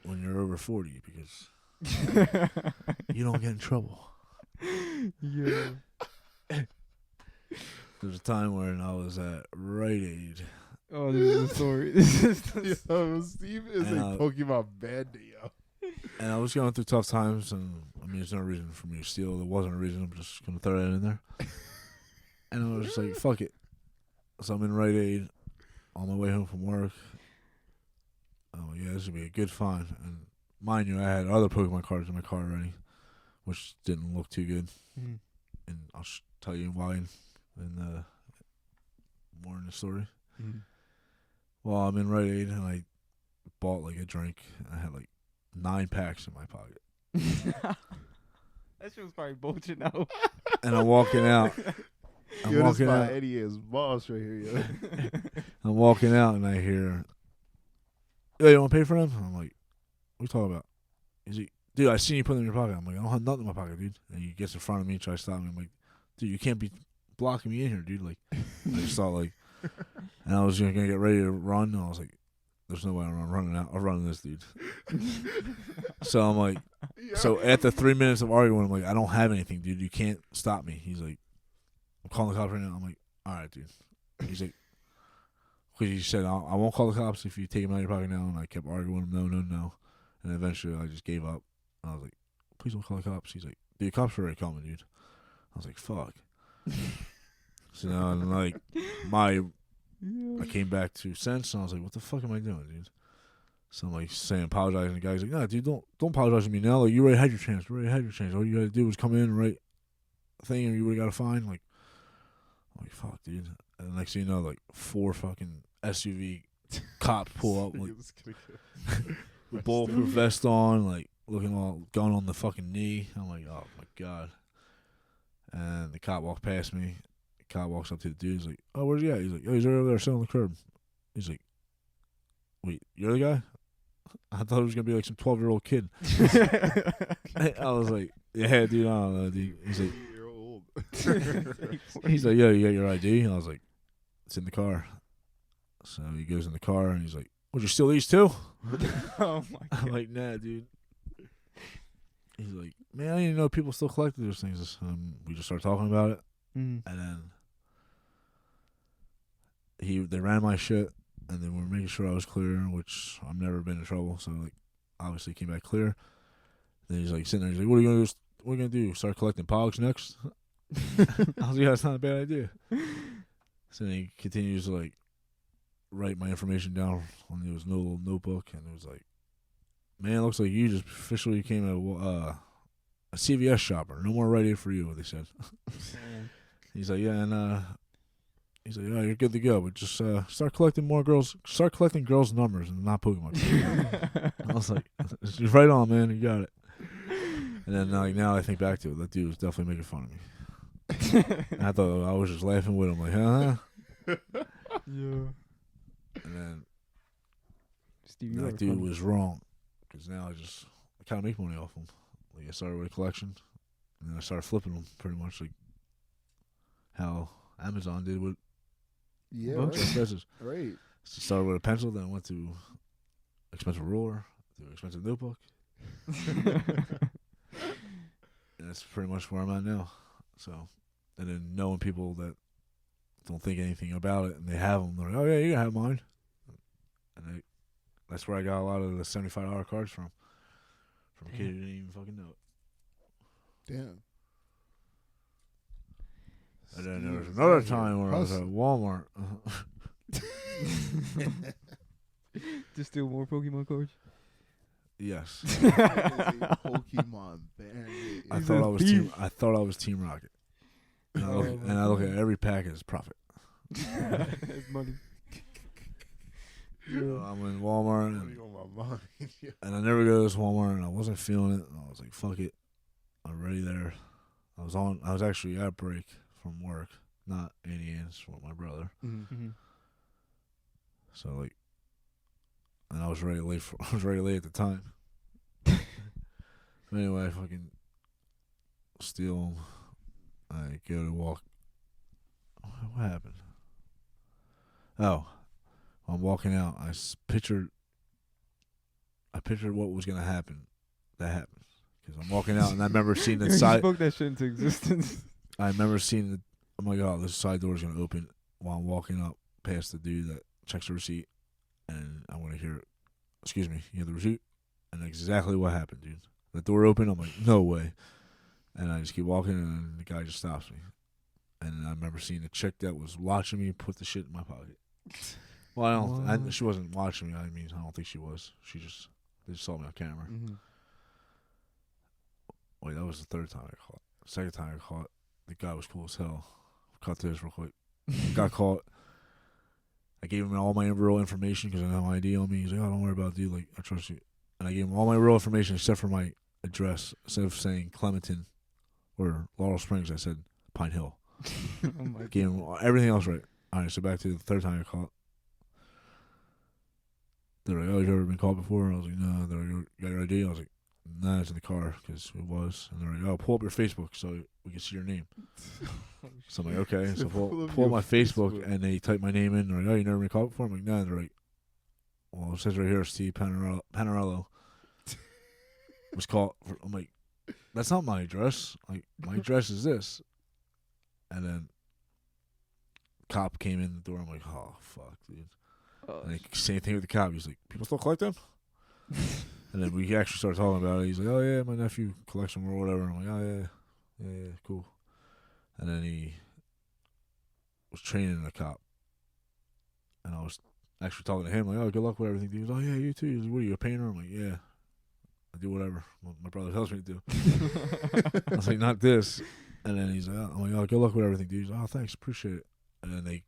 when you're over 40 because you don't get in trouble. Yeah. There's a time when I was at Rite Aid. Oh, this is a story. Steve is a Pokemon bandit, yo. And I was going through tough times, and there's no reason for me to steal. There wasn't a reason. I'm just gonna throw that in there. And I was just like, fuck it. So I'm in Rite Aid on my way home from work. Oh yeah, this would be a good find. And mind you, I had other Pokemon cards in my car already, which didn't look too good. And I'll tell you why more in the story. Well, I'm in Rite Aid, and I bought like a drink. I had like 9 packs in my pocket. That shit was probably bullshit now. And I'm walking out. This my Eddie is boss right here, yo. I'm walking out, and I hear, "Yo, you want to pay for them?" I'm like, "What are you talking about?" He's like, "Dude, I seen you put them in your pocket." I'm like, "I don't have nothing in my pocket, dude." And he gets in front of me, tries to stop me. I'm like, "Dude, you can't be blocking me in here, dude." Like, I just thought like, and I was gonna get ready to run. And I was like, there's no way I'm running this dude. So I'm like, so after 3 minutes of arguing, I'm like, I don't have anything, dude. You can't stop me. He's like, I'm calling the cops right now. I'm like, all right, dude. He's like, because he said, I won't call the cops if you take him out of your pocket now. And I kept arguing with him, no. And eventually I just gave up. And I was like, please don't call the cops. He's like, dude, the cops are already coming, dude. I was like, fuck. So now, and like, I came back to sense, and I was like, what the fuck am I doing, dude? So I'm like saying apologizing. The guy's like, no, dude, don't apologize to me now. Like, you already had your chance. All you gotta do was come in and write a thing, and you already got a fine. Like, I'm like, fuck, dude. And the next thing you know, like 4 fucking SUV cops pull up, like with bulletproof vest on, like looking all gun on the fucking knee. I'm like, oh my god. And the cop walked past me. The cop walks up to the dude. He's like, "Oh, where's he at?" He's like, "Oh, he's right over there sitting on the curb." He's like, "Wait, you're the guy?" I thought it was gonna be like some 12-year-old kid. I was like, "Yeah, dude, I don't know, dude." He's like, You're old. he's like, "Yo, you got your ID?" And I was like, "It's in the car." So he goes in the car and he's like, "Would you steal these too?" Oh my I'm god. like, "Nah, dude." He's like, "Man, I didn't know people still collected those things." We just started talking about it, Mm. and then they ran my shit, and then we were making sure I was clear, which I've never been in trouble, so like, obviously came back clear. Then he's like sitting there, he's like, "What are you gonna do? What are you gonna do? Start collecting pogs next?" I was like, "Yeah, that's not a bad idea." So then he continues to like write my information down on his little notebook, and it was like, "Man, it looks like you just officially became a CVS shopper. No more Rite Aid for you," what they said. He's like, "Yeah, and he's like, oh, you're good to go, but just start collecting girls' numbers and not Pokemon." I was like, "You're right on, man. You got it." And then like now I think back to it, that dude was definitely making fun of me. And I thought I was just laughing with him, like, huh? Yeah. And then Steve, you are that dude funny. was wrong, because now I kind of make money off him. Like I started with a collection, and then I started flipping them pretty much like how Amazon did with Yeah, Books. right. pencils. Right. So started with a pencil, then I went to expensive ruler, to expensive notebook, and that's pretty much where I'm at now. So, and then knowing people that don't think anything about it, and they have them, they're like, "Oh yeah, you can have mine," and that's where I got a lot of the $75 cards from a kid who didn't even fucking know it. Damn. And then there was Steve's another out here time where I was at hustling. Walmart. To steal more Pokemon cards. Yes, Pokemon Bandit. I He's thought a I was thief. Team Rocket, and I Oh look, my and I look God. at every pack as profit. That's money. So I'm in Walmart, Money on my mind. Yeah. and I never go to this Walmart, and I wasn't feeling it. And I was like, "Fuck it, I'm ready there." I was actually at break from work, not Annie Ann's with my brother. Mm-hmm. So like, and I was ready late. I was ready late at the time. But anyway, I fucking steal 'em. I go to walk. What happened? Oh, I'm walking out. Pictured what was gonna happen. That happened because I'm walking out, and I remember seeing the You side. spoke that shit into existence. I remember seeing the. Oh my god, this side door is gonna open while I'm walking up past the dude that checks the receipt, and I'm gonna hear, "Excuse me, you have the receipt?" And that's exactly what happened, dude. The door opened. I'm like, "No way!" And I just keep walking, and the guy just stops me. And I remember seeing the chick that was watching me put the shit in my pocket. Well, What? she wasn't watching me. I mean, I don't think she was. They just saw me on camera. Mm-hmm. Wait, that was the third time I caught. Second time I caught, the guy was cool as hell. Cut this real quick. Got caught. I gave him all my real information because I had my ID on me. He's like, "Oh, don't worry about it, dude. Like, I trust you." And I gave him all my real information except for my address. Instead of saying Clementon or Laurel Springs, I said Pine Hill. Oh my Gave him everything else right. All right, so back to the third time I caught. They're like, "Oh, you ever been caught before?" I was like, "No." They're like, "You got your ID?" I was like, "Nah, it's in the car," because it was. And they're like, "Oh, pull up your Facebook so we can see your name." So I'm like, "Okay." So Pull up pull up your my Facebook, Facebook. and they type my name in. They're like, "Oh, you never been caught before?" I'm like, "Nah." They're like, "Well, it says right here, Steve Panarello was caught." I'm like, "That's not my address. Like, my address is this." And then cop came in the door. I'm like, "Oh, fuck, dude." Oh, And same thing with the cop. He's like, "People still collect them?" And then we actually started talking about it. He's like, "Oh yeah, my nephew collects them or whatever." I'm like, "Oh yeah, cool." And then he was training the cop, and I was actually talking to him like, "Oh, good luck with everything, dude." He's like, "Oh yeah, you too." He's like, "What are you, a painter?" I'm like, "Yeah, I do whatever my brother tells me to do." I was like, "Not this." And then he's like, "I'm like, oh, good luck with everything, dude." He's like, "Oh, thanks, appreciate it." And then they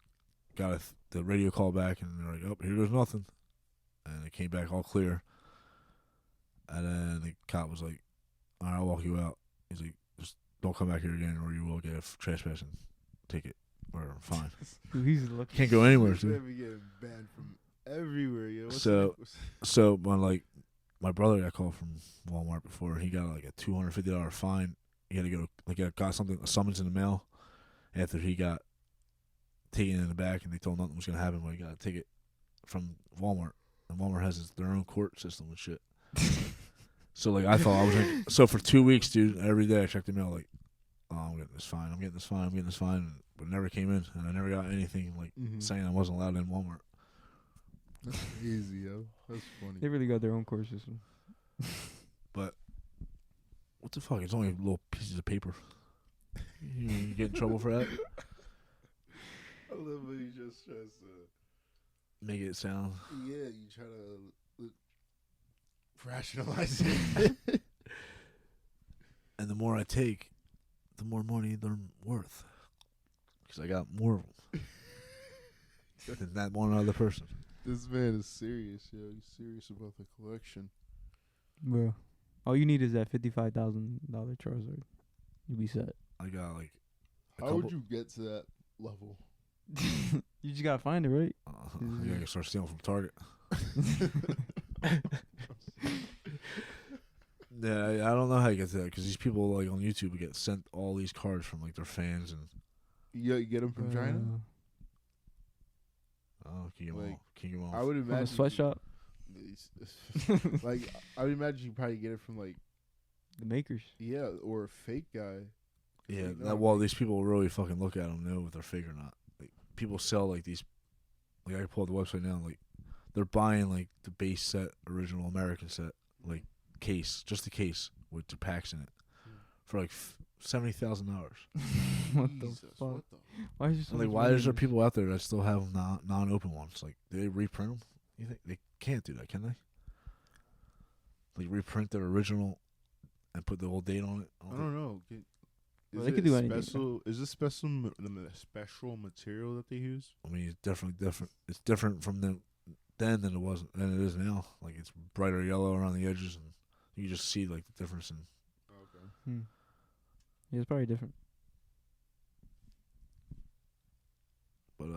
got the radio call back, and they're like, "Oh, here goes nothing." And it came back all clear. And then the cop was like, "All right, I'll walk you out." He's like, "Just don't come back here again, or you will get a trespassing ticket or fine. Dude, he's lucky. Can't go anywhere, This dude. man be getting banned from everywhere, yo. So when my brother got called from Walmart before, he got like a $250 fine. He had to go got something, a summons in the mail after he got taken in the back, and they told him nothing was gonna happen, but he got a ticket from Walmart, and Walmart has their own court system and shit. So like I thought I was like, so for 2 weeks, dude, every day I checked the mail like, oh, I'm getting this fine, but it never came in, and I never got anything like saying I wasn't allowed in Walmart. That's crazy, yo. That's funny. They really got their own court system. But what the fuck? It's only little pieces of paper. You get in trouble for that? I love when he just tries to Make it sound. Yeah, you try to rationalize it. And the more I take, the more money they're worth. Because I got more of them than that one other person. This man is serious, yo. He's serious about the collection. Bro, all you need is that $55,000 Charizard. You'll be set. I got like How would you get to that level? You just gotta find it, right? I gotta start stealing from Target. Yeah, I don't know how you get to that, because these people like on YouTube get sent all these cards from like their fans, and You get them from China? can you get them all? I would From imagine a sweatshop. Like I would imagine you probably get it from like The makers. or a fake guy. Yeah, Like, these people really fucking look at them, know if they're fake or not. Like people sell like these, like I can pull up the website now. Like they're buying like the base set, original American set, like case, just the case with the packs in it, for like $70,000. What Jesus, the fuck? what the Why is there so Like, much why money is there in this? people out there that still have non-open ones? Like, do they reprint them? You think they can't do that, can they? Like reprint their original and put the whole date on it. I don't know. Well, they could do anything. Is this special material that they use? I mean, it's definitely different. It's different from then than it is now. Like it's brighter yellow around the edges, and you just see like the difference in. Okay. Yeah, it's probably different. But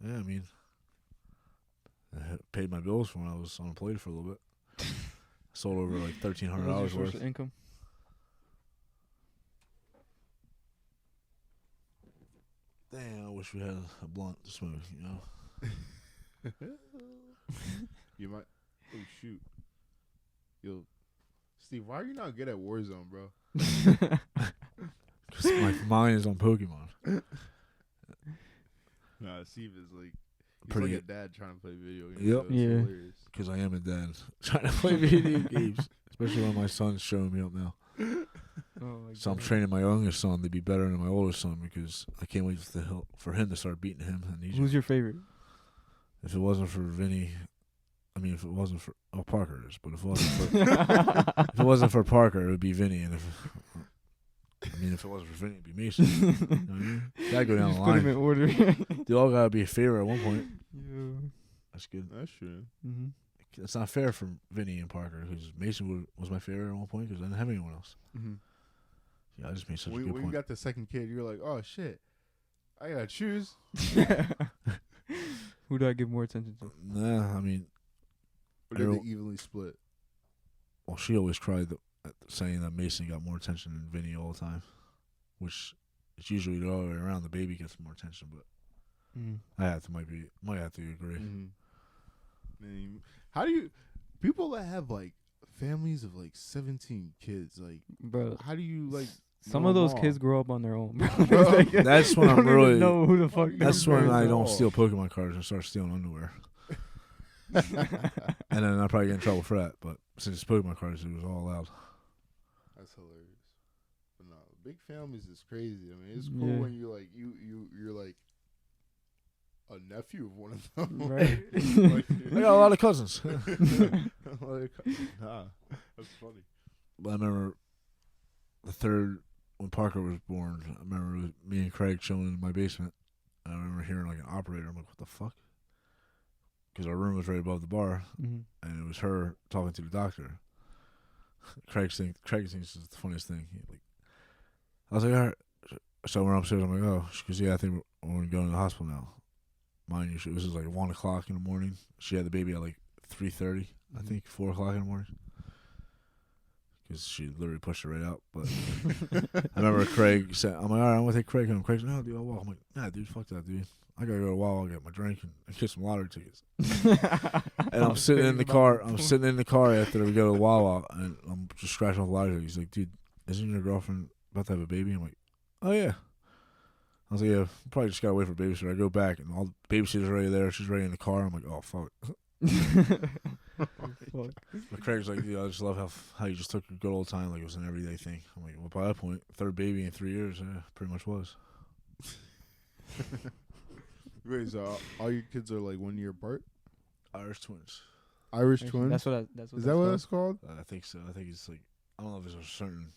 yeah, I mean, I paid my bills when I was unemployed for a little bit. Sold over like $1,300 What was your source worth. of income? Damn, I wish we had a blunt to smoke. You know. You might. Oh shoot. Yo, Steve, why are you not good at Warzone, bro? Because my mind is on Pokemon. Nah, Steve is like he's Pretty like a dad trying to play video games. Yep. So it's Yeah. hilarious. Because I am a dad trying to play video games, especially when my son's showing me up now. Oh my So I'm God. training my youngest son to be better than my oldest son, because I can't wait for him to start beating him. And Who's your favorite? if it wasn't for Vinny, I mean, if it wasn't for Parker is, but if it wasn't for Parker, it would be Vinny. And if it wasn't for Vinny, it'd be Mason. You know what I mean? Gotta go down Just the put 'em in line. order. They all gotta be a favorite at one point. Yeah. That's good. That's true. Mm-hmm. It's not fair for Vinny and Parker, because Mason was my favorite at one point because I didn't have anyone else. Mm-hmm. Yeah, I just made such a When good you point. got the second kid, you're like, oh shit, I gotta choose. Who do I give more attention to? Nah, I mean, Or did Errol- they evenly split? well, she always cried saying that Mason got more attention than Vinny all the time, which it's usually the other way around. The baby gets more attention, but I might have to agree. Mm-hmm. How do you people that have like families of like 17 kids, like Bro, how do you like some know of those them all? kids grow up on their own, bro. Bro, That's when I I'm don't even really. know who the fuck. That's these when parents I are. don't steal Pokemon cards and start stealing underwear, and then I probably get in trouble for that. But since it's Pokemon cards, it was all allowed. That's hilarious. But no, big families is crazy. I mean, it's cool Yeah. when you're like you're like a nephew of one of them, Right. Like, I got a lot of cousins. like, nah, that's funny. But I remember the third, when Parker was born, I remember it was me and Craig chilling in my basement. And I remember hearing like an operator. I'm like, what the fuck? Because our room was right above the bar, Mhm. and it was her talking to the doctor. Craig thinks it's the funniest thing. I was like, all right. So we're upstairs. I'm like, oh, she goes, yeah, I think we're going to the hospital now. Mind you, this was like 1 o'clock in the morning. She had the baby at like 3:30, I think, 4 o'clock in the morning. Because she literally pushed her right out. But I remember Craig said, I'm like, all right, I'm going to take Craig home. Craig's like, no, dude, I'll walk. I'm like, nah, dude, fuck that, dude. I got to go to Wawa, get my drink, and get some lottery tickets. And I'm sitting in the car. I'm sitting in the car after we go to Wawa, and I'm just scratching off the lottery tickets. He's like, dude, isn't your girlfriend about to have a baby? I'm like, oh, yeah. I was like, yeah, probably just got to wait for babysitter. I go back, and all the babysitter's already there. She's ready in the car. I'm like, oh, fuck. But Craig's like, dude, I just love how you just took a good old time like it was an everyday thing. I'm like, well, by that point, third baby in 3 years, pretty much was. Wait, so all your kids are like 1 year apart? Irish twins. Irish twins? That's what. Is that what it's called? I think so. I think it's like, I don't know if it's a certain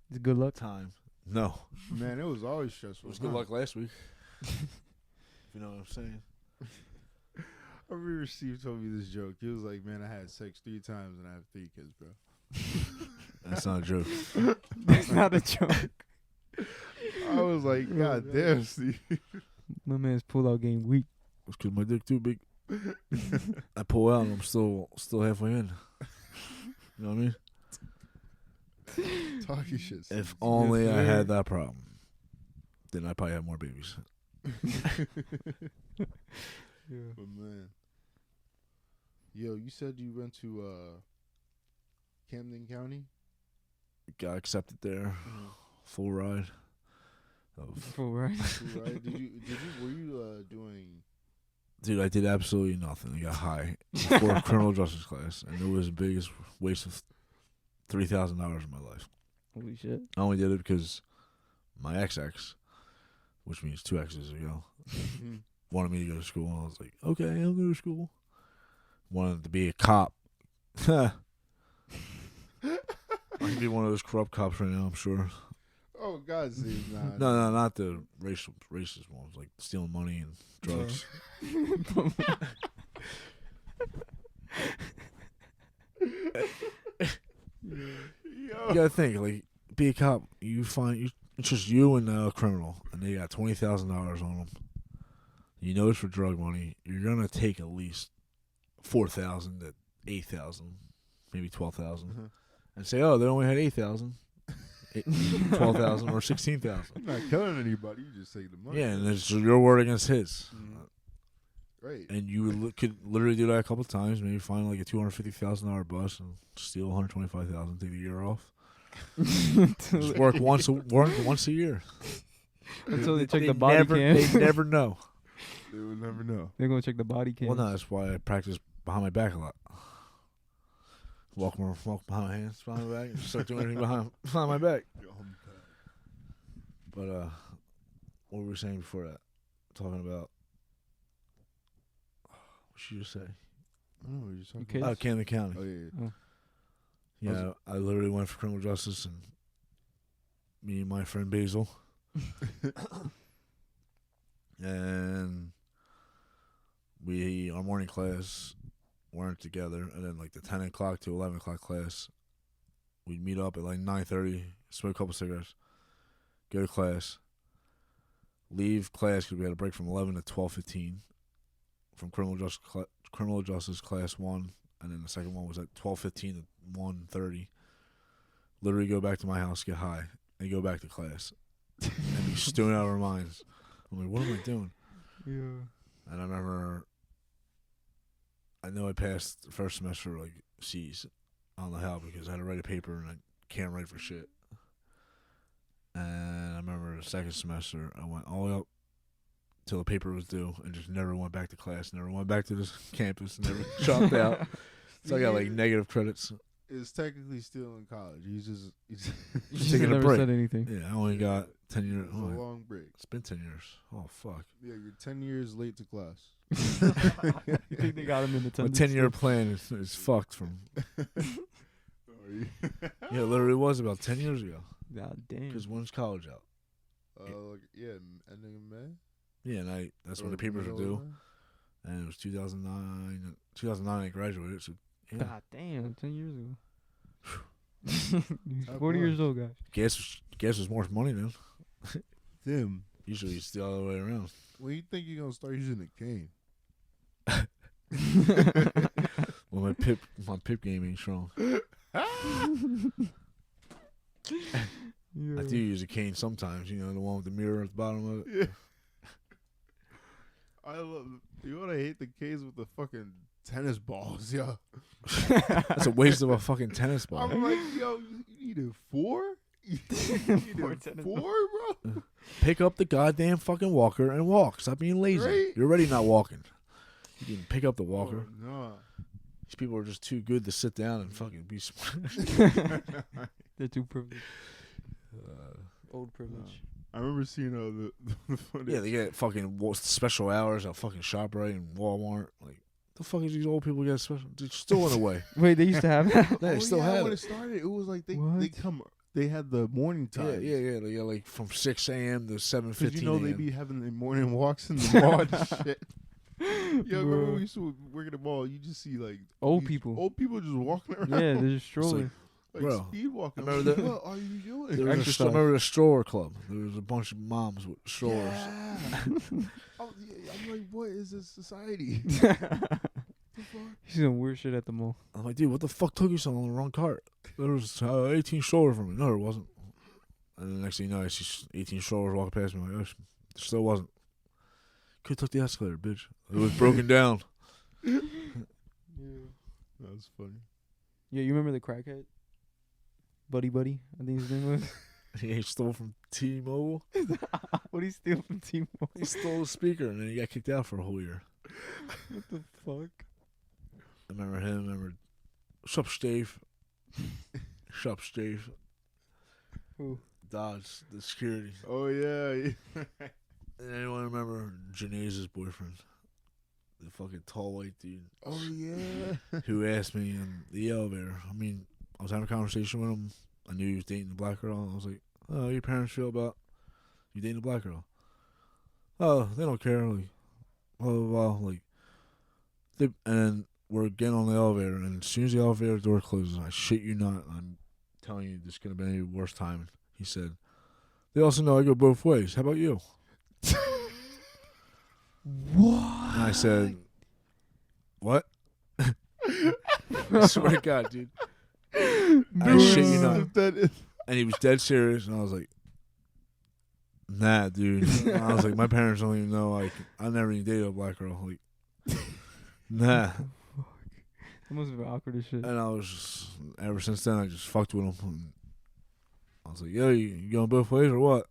It's good luck. time. No. Man, it was always It stressful. was good luck last week. If you know what I'm saying. I remember Steve told me this joke. He was like, man, I had sex 3 times and I have 3 kids, bro. That's not a joke. That's not a joke. I was like, God damn, Steve. My man's pull-out game weak. It's because my dick too big. I pull out and I'm still halfway in. You know what I mean? Talking shit. If only I had that problem, then I'd probably have more babies. But man, yo, you said you went to Camden County. Got accepted there. Full ride. Full right. Right? Were you doing? Dude, I did absolutely nothing. I got high for a criminal justice class, and it was the biggest waste of $3,000 in my life. Holy shit. I only did it because my ex, which means 2 exes ago, wanted me to go to school, and I was like, okay, I'll go to school. Wanted to be a cop. I could be one of those corrupt cops right now, I'm sure. Oh God, Steve, nah. No, not the racist ones, like stealing money and drugs. You gotta think, like, be a cop. It's just you and a criminal, and they got $20,000 on them. You know it's for drug money. You're gonna take at least 4,000 to 8,000, maybe 12,000, and say, oh, they only had 8,000. 12,000 or 16,000. You're not killing anybody. You just take the money. Yeah, and it's your word against his. Right. And you could literally do that a couple of times. Maybe find like a $250,000 bus and steal 125,000. Take a year off. Just work once a year. Until they check the body cam. They never know. They would never know. They're gonna check the body cam. Well, no, that's why I practice behind my back a lot. Walk behind my hands, behind my back, and start doing anything behind my back. But what were we saying before that? Talking about what should you say? I don't know what you're talking Okay. about. Camden County. Oh yeah. Oh. Yeah, I literally went for criminal justice, and me and my friend Basil, and our morning class weren't together, and then like the 10 o'clock to 11 o'clock class, we'd meet up at like 9:30, smoke a couple cigarettes, go to class, leave class because we had a break from 11 to 12:15 from criminal justice class 1, and then the second one was at 12:15 to 1:30. Literally go back to my house, get high, and go back to class, and be stewing out of our minds. I'm like, what am I doing? Yeah. And I remember, I know I passed the first semester like C's. I don't know how, because I had to write a paper and I can't write for shit. And I remember the second semester, I went all the way up till the paper was due and just never went back to class, never went back to this campus, never dropped out. So I got like negative credits. It's technically still in college. He's just You just Taking a never break. said anything. Yeah, I only got 10 years. It's a long break. It's been 10 years. Oh, fuck. Yeah, you're 10 years late to class. You think they got him in the My 10-year plan is fucked from. Yeah, it literally was about 10 years ago. God damn. Because when's college out? Yeah, ending of May. Yeah, and that's when Or the papers were middle of due. May? And it was 2009. 2009 I graduated. So yeah. God damn, 10 years ago. He's 40 years old, guys. Gas was more money, man. Tim, Usually it's the other way around. when you think you're gonna start using a cane? Well, my pip game ain't strong. I do use a cane sometimes. You know, the one with the mirror at the bottom of it. Yeah. I love. You wanna hate the canes with the fucking tennis balls, yo. That's a waste of a fucking tennis ball. I'm like, yo, you needed 4? You needed 4, bro? Pick up the goddamn fucking walker and walk. Stop being lazy. Right? You're already not walking. You can pick up the walker. Oh, no. These people are just too good to sit down and fucking be smart. They're too privileged. Old privilege. I remember seeing the funny. Yeah, they get fucking special hours at fucking ShopRite and Walmart. Like, the fuck is these old people get special? They're still in a way. Wait, they used to have that? Yeah, they still have when it. it started, it was like What? they had the morning time. Yeah. They got like from 6 a.m. to 7:15 Because you know a.m. they be having the morning walks in the mall and shit. Yo, remember Bro. when we used to work at the mall? You just see like Old these people. old people just walking around. Yeah, they're just strolling. like Bro, speed walking. I remember I'm like, that- what are you doing? There was Exercise. I remember the stroller club. There was a bunch of moms with strollers. Yeah. I'm like, what is this society? He's The fuck? some weird shit at the mall. I'm like, dude, what the fuck took you so long on the wrong cart? There was 18 strollers from me. No, there wasn't. And the next thing you know, I see 18 strollers walking past me. I'm like, oh, there still wasn't. Could have took the escalator, bitch. It was broken down. Yeah. That's funny. Yeah, you remember the crackhead? Buddy, I think his name was. He stole from T-Mobile. What did he steal from T-Mobile? He stole a speaker, and then he got kicked out for a whole year. What the fuck? I remember him. Sup, Steve. Sup, Steve. Who? Dodge, the security. Oh yeah. And anyone remember Janae's boyfriend? The fucking tall white dude. Oh yeah. Who asked me in the elevator. I mean, I was having a conversation with him. I knew he was dating a black girl. I was like, oh, how your parents feel about you dating a black girl? Oh, they don't care. Like, blah, blah, blah. Like, and then we're getting on the elevator, and as soon as the elevator door closes, I shit you not, I'm telling you, this couldn't have been any worse time. He said, they also know I go both ways. How about you? What? And I said, what? I swear to God, dude. I shit you not. And he was dead serious, and I was like, nah, dude. And I was like, my parents don't even know. Like, I never even dated a black girl. Like, nah. That must have been awkward as shit. And I was just, ever since then, I just fucked with him. And I was like, yo, you going both ways or what?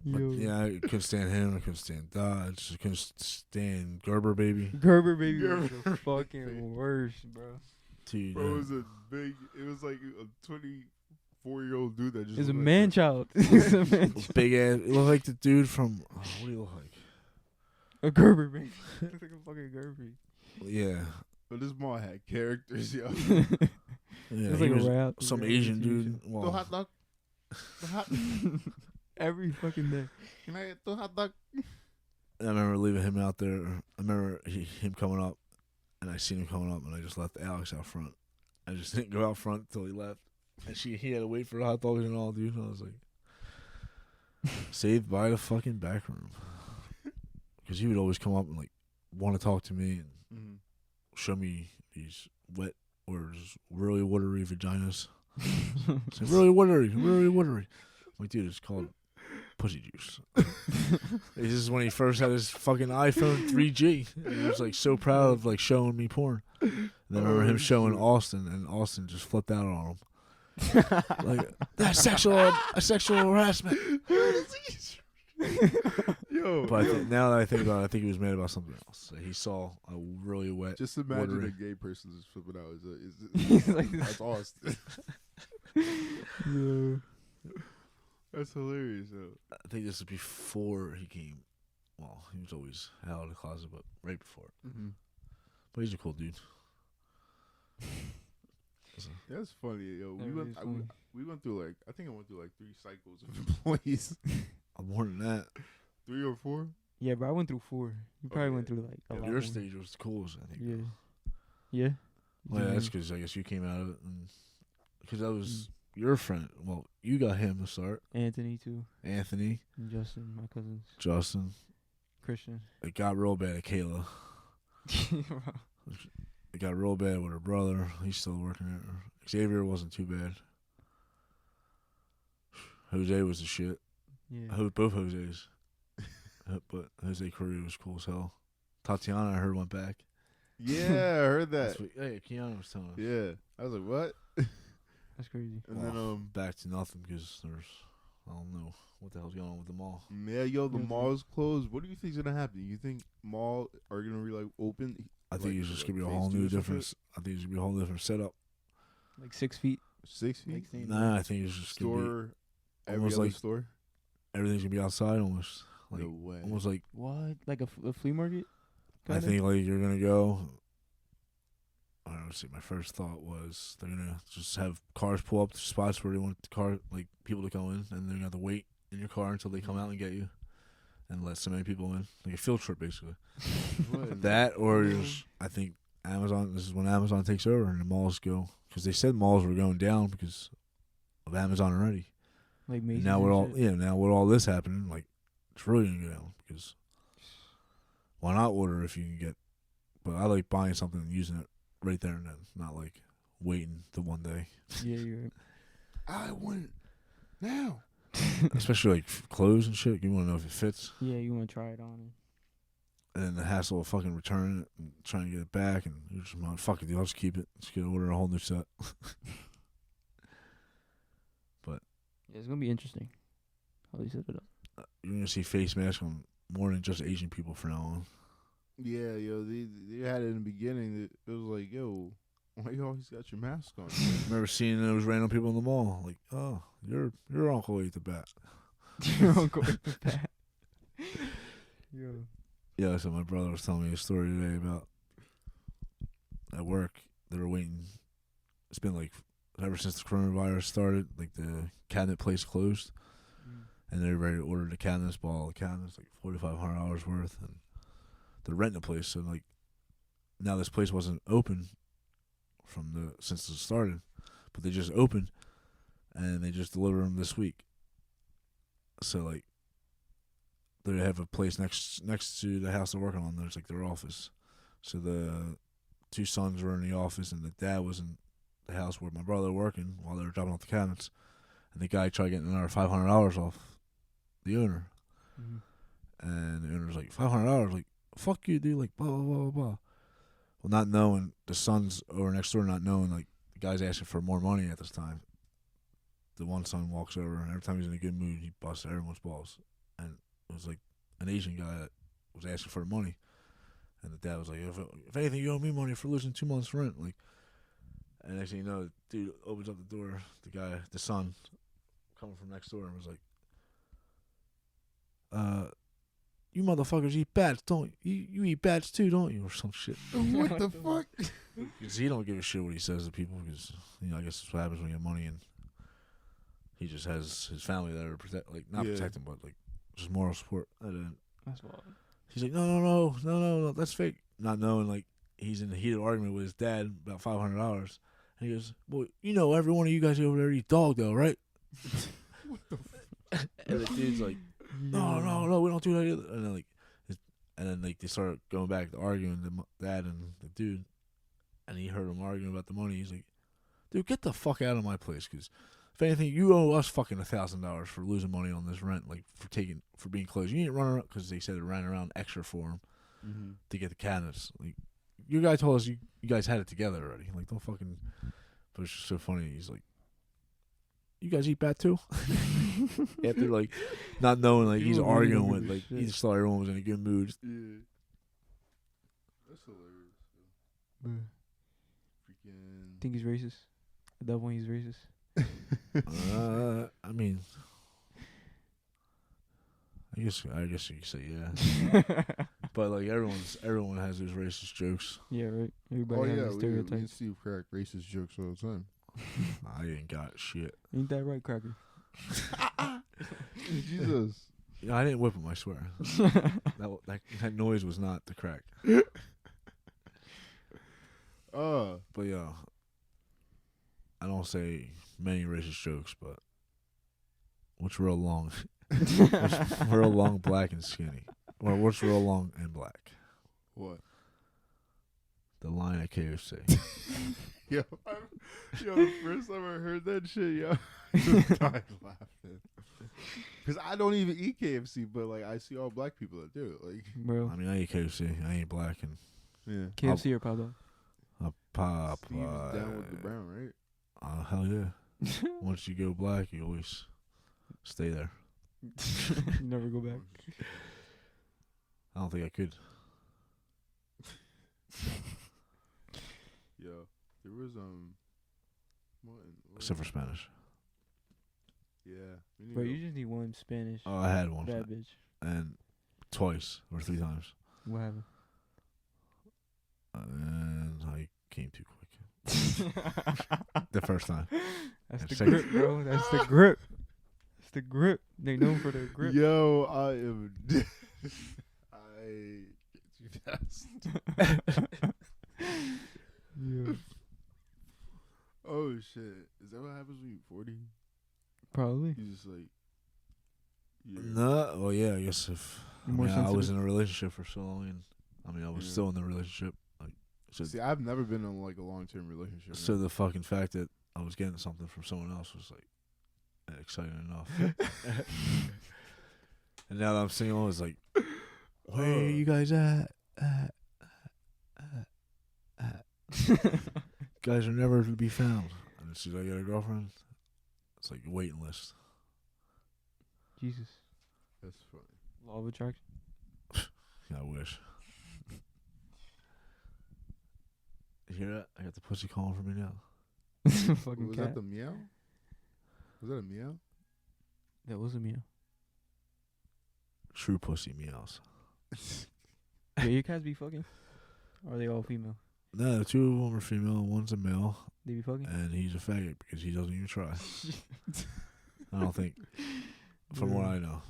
But, Yo. yeah, I couldn't stand him. I couldn't stand Dodge. I couldn't stand Gerber, baby. Gerber baby was Gerber the fucking worst, bro. Dude, Bro, it was like a 24-year-old dude that just He's a looked like man that. child. He's a man child. big ass. It looked like the dude from, what do you look like? A Gerber baby. Looks like a fucking Gerber. Yeah. But this mall had characters, yo. Yeah, It's he like was a rap. some rap Asian TV dude. The Well, hot dog. The hot. Every fucking day. Can I get the hot dog? I remember leaving him out there. I remember him coming up, and I seen him coming up, and I just left Alex out front. I just didn't go out front until he left, and he had to wait for the hot dogs and all, dude. And I was like, saved by the fucking back room, because he would always come up and like want to talk to me and show me these wet or just really watery vaginas. It's like, really watery. I'm like, dude, it's called pussy juice. This is when he first had his fucking iPhone 3G. And he was like so proud of like showing me porn. And then I remember him showing Austin, and Austin just flipped out on him. Like, that's sexual harassment. Yo, But yo, now that I think about it, I think he was mad about something else. He saw a really wet. just imagine watery. a gay person just flipping out. He's like this. That's Austin. Yo. That's hilarious. Yo. I think this is before he came. Well, he was always out of the closet, but right before it. Mm-hmm. But he's a cool dude. That's funny, yo. That really is funny. We went through like I think I went through like 3 cycles of employees. More than that. 3 or 4. Yeah, but I went through 4. You probably yeah. went through like a lot Your more. stage was the coolest, I think. Yeah. Yeah. Well, yeah, that's because I guess you came out of it, because that was your friend. Well, you got him to start. Anthony too. Anthony, And Justin, my cousins. Justin. Christian. It got real bad at Kayla. It got real bad with her brother. He's still working at. Xavier wasn't too bad. Jose was the shit. Yeah. Both Jose's. But Jose Correa was cool as hell. Tatiana, I heard, went back. Yeah, I heard that. Hey, Keanu was telling us. Yeah, I was like, what? That's crazy. And then back to nothing because there's, I don't know what the hell's going on with the mall. Yeah, the mall is closed. What do you think's gonna happen? You think mall are gonna be open? I think it's just gonna be a whole new different. I think it's gonna be a whole different setup. Like 6 feet. 6 feet. Nah, I think it's just store. Gonna be Every almost other like store. Everything's gonna be outside almost. Like, No way. almost like What? Like a flea market? I think like you're gonna go. I don't know. See, my first thought was they're gonna just have cars pull up to spots where they want people to go in, and they're gonna have to wait in your car until they come out and get you, and let so many people in, like a field trip basically. That or just, I think Amazon. This is when Amazon takes over and the malls go, because they said malls were going down because of Amazon already. Like Macy's. Now now with all this happening, like it's really gonna go down because why not order if you can get? But I like buying something and using it right there and then, not like waiting the one day. Yeah, you're right. I want it now. Especially like clothes and shit. You want to know if it fits. Yeah, you want to try it on. And then the hassle of fucking returning it and trying to get it back, and you're just like, fuck it, dude, I'll just keep it. Just get order a whole new set. But yeah, it's gonna be interesting how they set it up. You're gonna see face masks on more than just Asian people from now on. Yeah, they had it in the beginning. It was like, yo, why you always got your mask on? Remember seeing those random people in the mall, like, oh, your uncle ate the bat. Your uncle ate the bat. Yo. Yeah, so my brother was telling me a story today about at work. They were waiting. It's been like ever since the coronavirus started, like the cabinet place closed, and they're ready to order the cabinets, buy all the cabinets, like $4,500 worth, and they're renting the place. So like now this place wasn't open since it started, but they just opened, and they just delivered them this week. So like they have a place next to the house they're working on. There's like their office. So the two sons were in the office, and the dad was in the house where my brother was working while they were dropping off the cabinets. And the guy tried getting another $500 off the owner. Mm-hmm. And the owner's like, $500? Like, fuck you, dude. Like, blah, blah, blah, blah, blah. Well, not knowing, the sons over next door not knowing, like, the guy's asking for more money at this time. The one son walks over, and every time he's in a good mood, he busts everyone's balls. And it was like an Asian guy that was asking for the money. And the dad was like, if anything, you owe me money for losing 2 months' rent. Like, and next thing you know, the dude opens up the door, the son, coming from next door, and was like, you motherfuckers eat bats, don't you? You eat bats too, don't you? Or some shit. What the fuck? Because he don't give a shit what he says to people, because, I guess that's what happens when you have money, and he just has his family there to protect, like, not protect him, but, like, just moral support. That's wild. He's like, no, that's fake. Not knowing, like, he's in a heated argument with his dad about $500. And he goes, well, every one of you guys over there eat dog, though, right? What the fuck? And the dude's like, no, we don't do that either. And then they start going back to arguing, the dad and the dude. And he heard them arguing about the money. He's like, dude, get the fuck out of my place, because if anything, you owe us fucking $1,000 for losing money on this rent, like, for being closed. You ain't running around, because they said it ran around extra for him to get the cabinets. Like, your guy told us you guys had it together already. Like, don't fucking. But it's just so funny. He's like, you guys eat bat too? After, like, not knowing, like, he's arguing with, like, he just thought everyone was in a good mood. Yeah. That's hilarious. Freaking. Think he's racist? At that point, he's racist. I mean, I guess you could say yeah. But like everyone has those racist jokes. Yeah, right. Everybody has those we stereotypes. see crack racist jokes all the time. I ain't got shit. Ain't that right, Cracker? Jesus. I didn't whip him, I swear. that noise was not the crack. But yeah, I don't say many racist jokes, but what's real long? What's real long, black, and skinny? Well, what's real long and black? What? The line at KFC. Yo, the first time I heard that shit, yo, I just died laughing. Because I don't even eat KFC, but like I see all black people that do it. Like, Bro, I mean, I eat KFC. I ain't black, and yeah, KFC or Pablo? Pop. Steve's down with the brown, right? Hell yeah. Once you go black, you always stay there. Never go back. I don't think I could. Yo, there was Except for Spanish. Yeah, we need Bro, to you just need one Spanish Oh, I had one. bad bitch. And twice or 3 times. What happened? And I came too quick. The first time. That's And the second- grip, bro. That's the grip. That's the grip. They known for their grip. Yo, I am. I get too fast. Yeah. Oh shit! Is that what happens when you're 40? Probably. You just like. Yeah. No, well, yeah, I guess if You're more I was sensitive. in a relationship for so long, and I mean, I was Yeah. still in the relationship. Like, so, See, I've never been in like a long-term relationship. so the fucking fact that I was getting something from someone else was like exciting enough. And now that I'm single, it's like, where are you guys at? Guys are never to be found. And as soon as I get a girlfriend, it's like a waiting list. Jesus. That's funny. Law of attraction. Yeah, I wish. You hear that? I got the pussy calling for me now. Fucking Was cat. that the meow? Was that a meow? That was a meow. True pussy meows. Yeah, your cats be fucking? Or are they all female? No, the 2 of them are female and one's a male. They be fucking? And he's a faggot because he doesn't even try. I don't think. From what I know.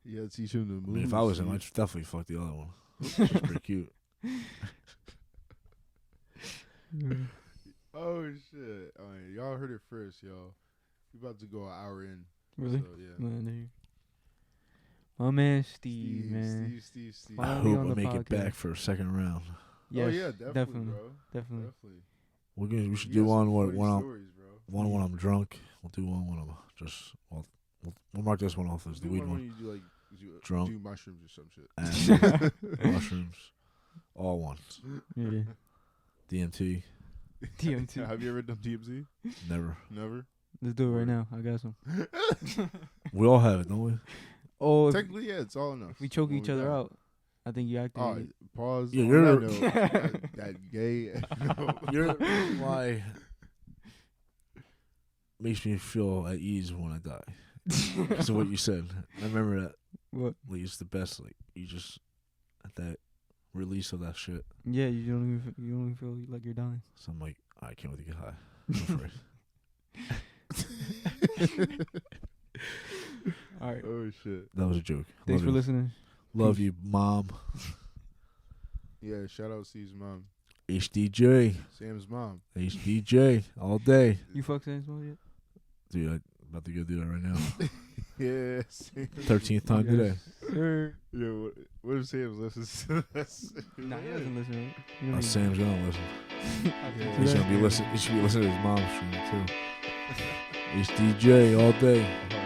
You gotta teach him to move. I mean, if I was him, I'd definitely fuck the other one. She's pretty cute. Yeah. Oh shit! All right, y'all heard it first, y'all. We about to go an hour in. Really? So, yeah. Man, there you- my man Steve, man. Steve. I Finally hope on I the make it podcast. back for a second round. Oh Yes, yeah, definitely, definitely. bro. Definitely. Definitely. We should You do got one some when funny I'm stories, bro. one when I'm drunk. We'll do one when I'm just we'll mark this one off as the Do weed one one. when you do like Drunk. do mushrooms or some shit. Acid, mushrooms, all ones. Yeah. DMT, DMT. Have you ever done DMZ? never. Never. Let's do it right now. I got some. We all have it, don't we? Oh, if Technically, yeah, it's all enough. we choke each other out, I think you Oh, activated. pause. Yeah, on you're- that note, that gay. You're why makes me feel at ease when I die. Because of what you said. I remember that. What? Like, it's the best. Like, you just at that release of that shit. Yeah, you don't even feel like you're dying. So I'm like, I can't wait to get high. I'm afraid. All right. Oh shit. That was a joke. Thanks Love for you. listening. Love you, Mom. Yeah, shout out Steve's mom, HDJ. Sam's mom. HDJ. All day. You fuck Sans Mom yet? Dude, I'm about to go do that right now. Yeah. Sam. 13th time today. Sir. Yo, what if Sam listens to this? Nah, he doesn't listen. Right? You don't Oh, even- Sam's gonna listen. Yeah. He should be listening. He should be listening to his mom's stream too. HDJ all day. All right.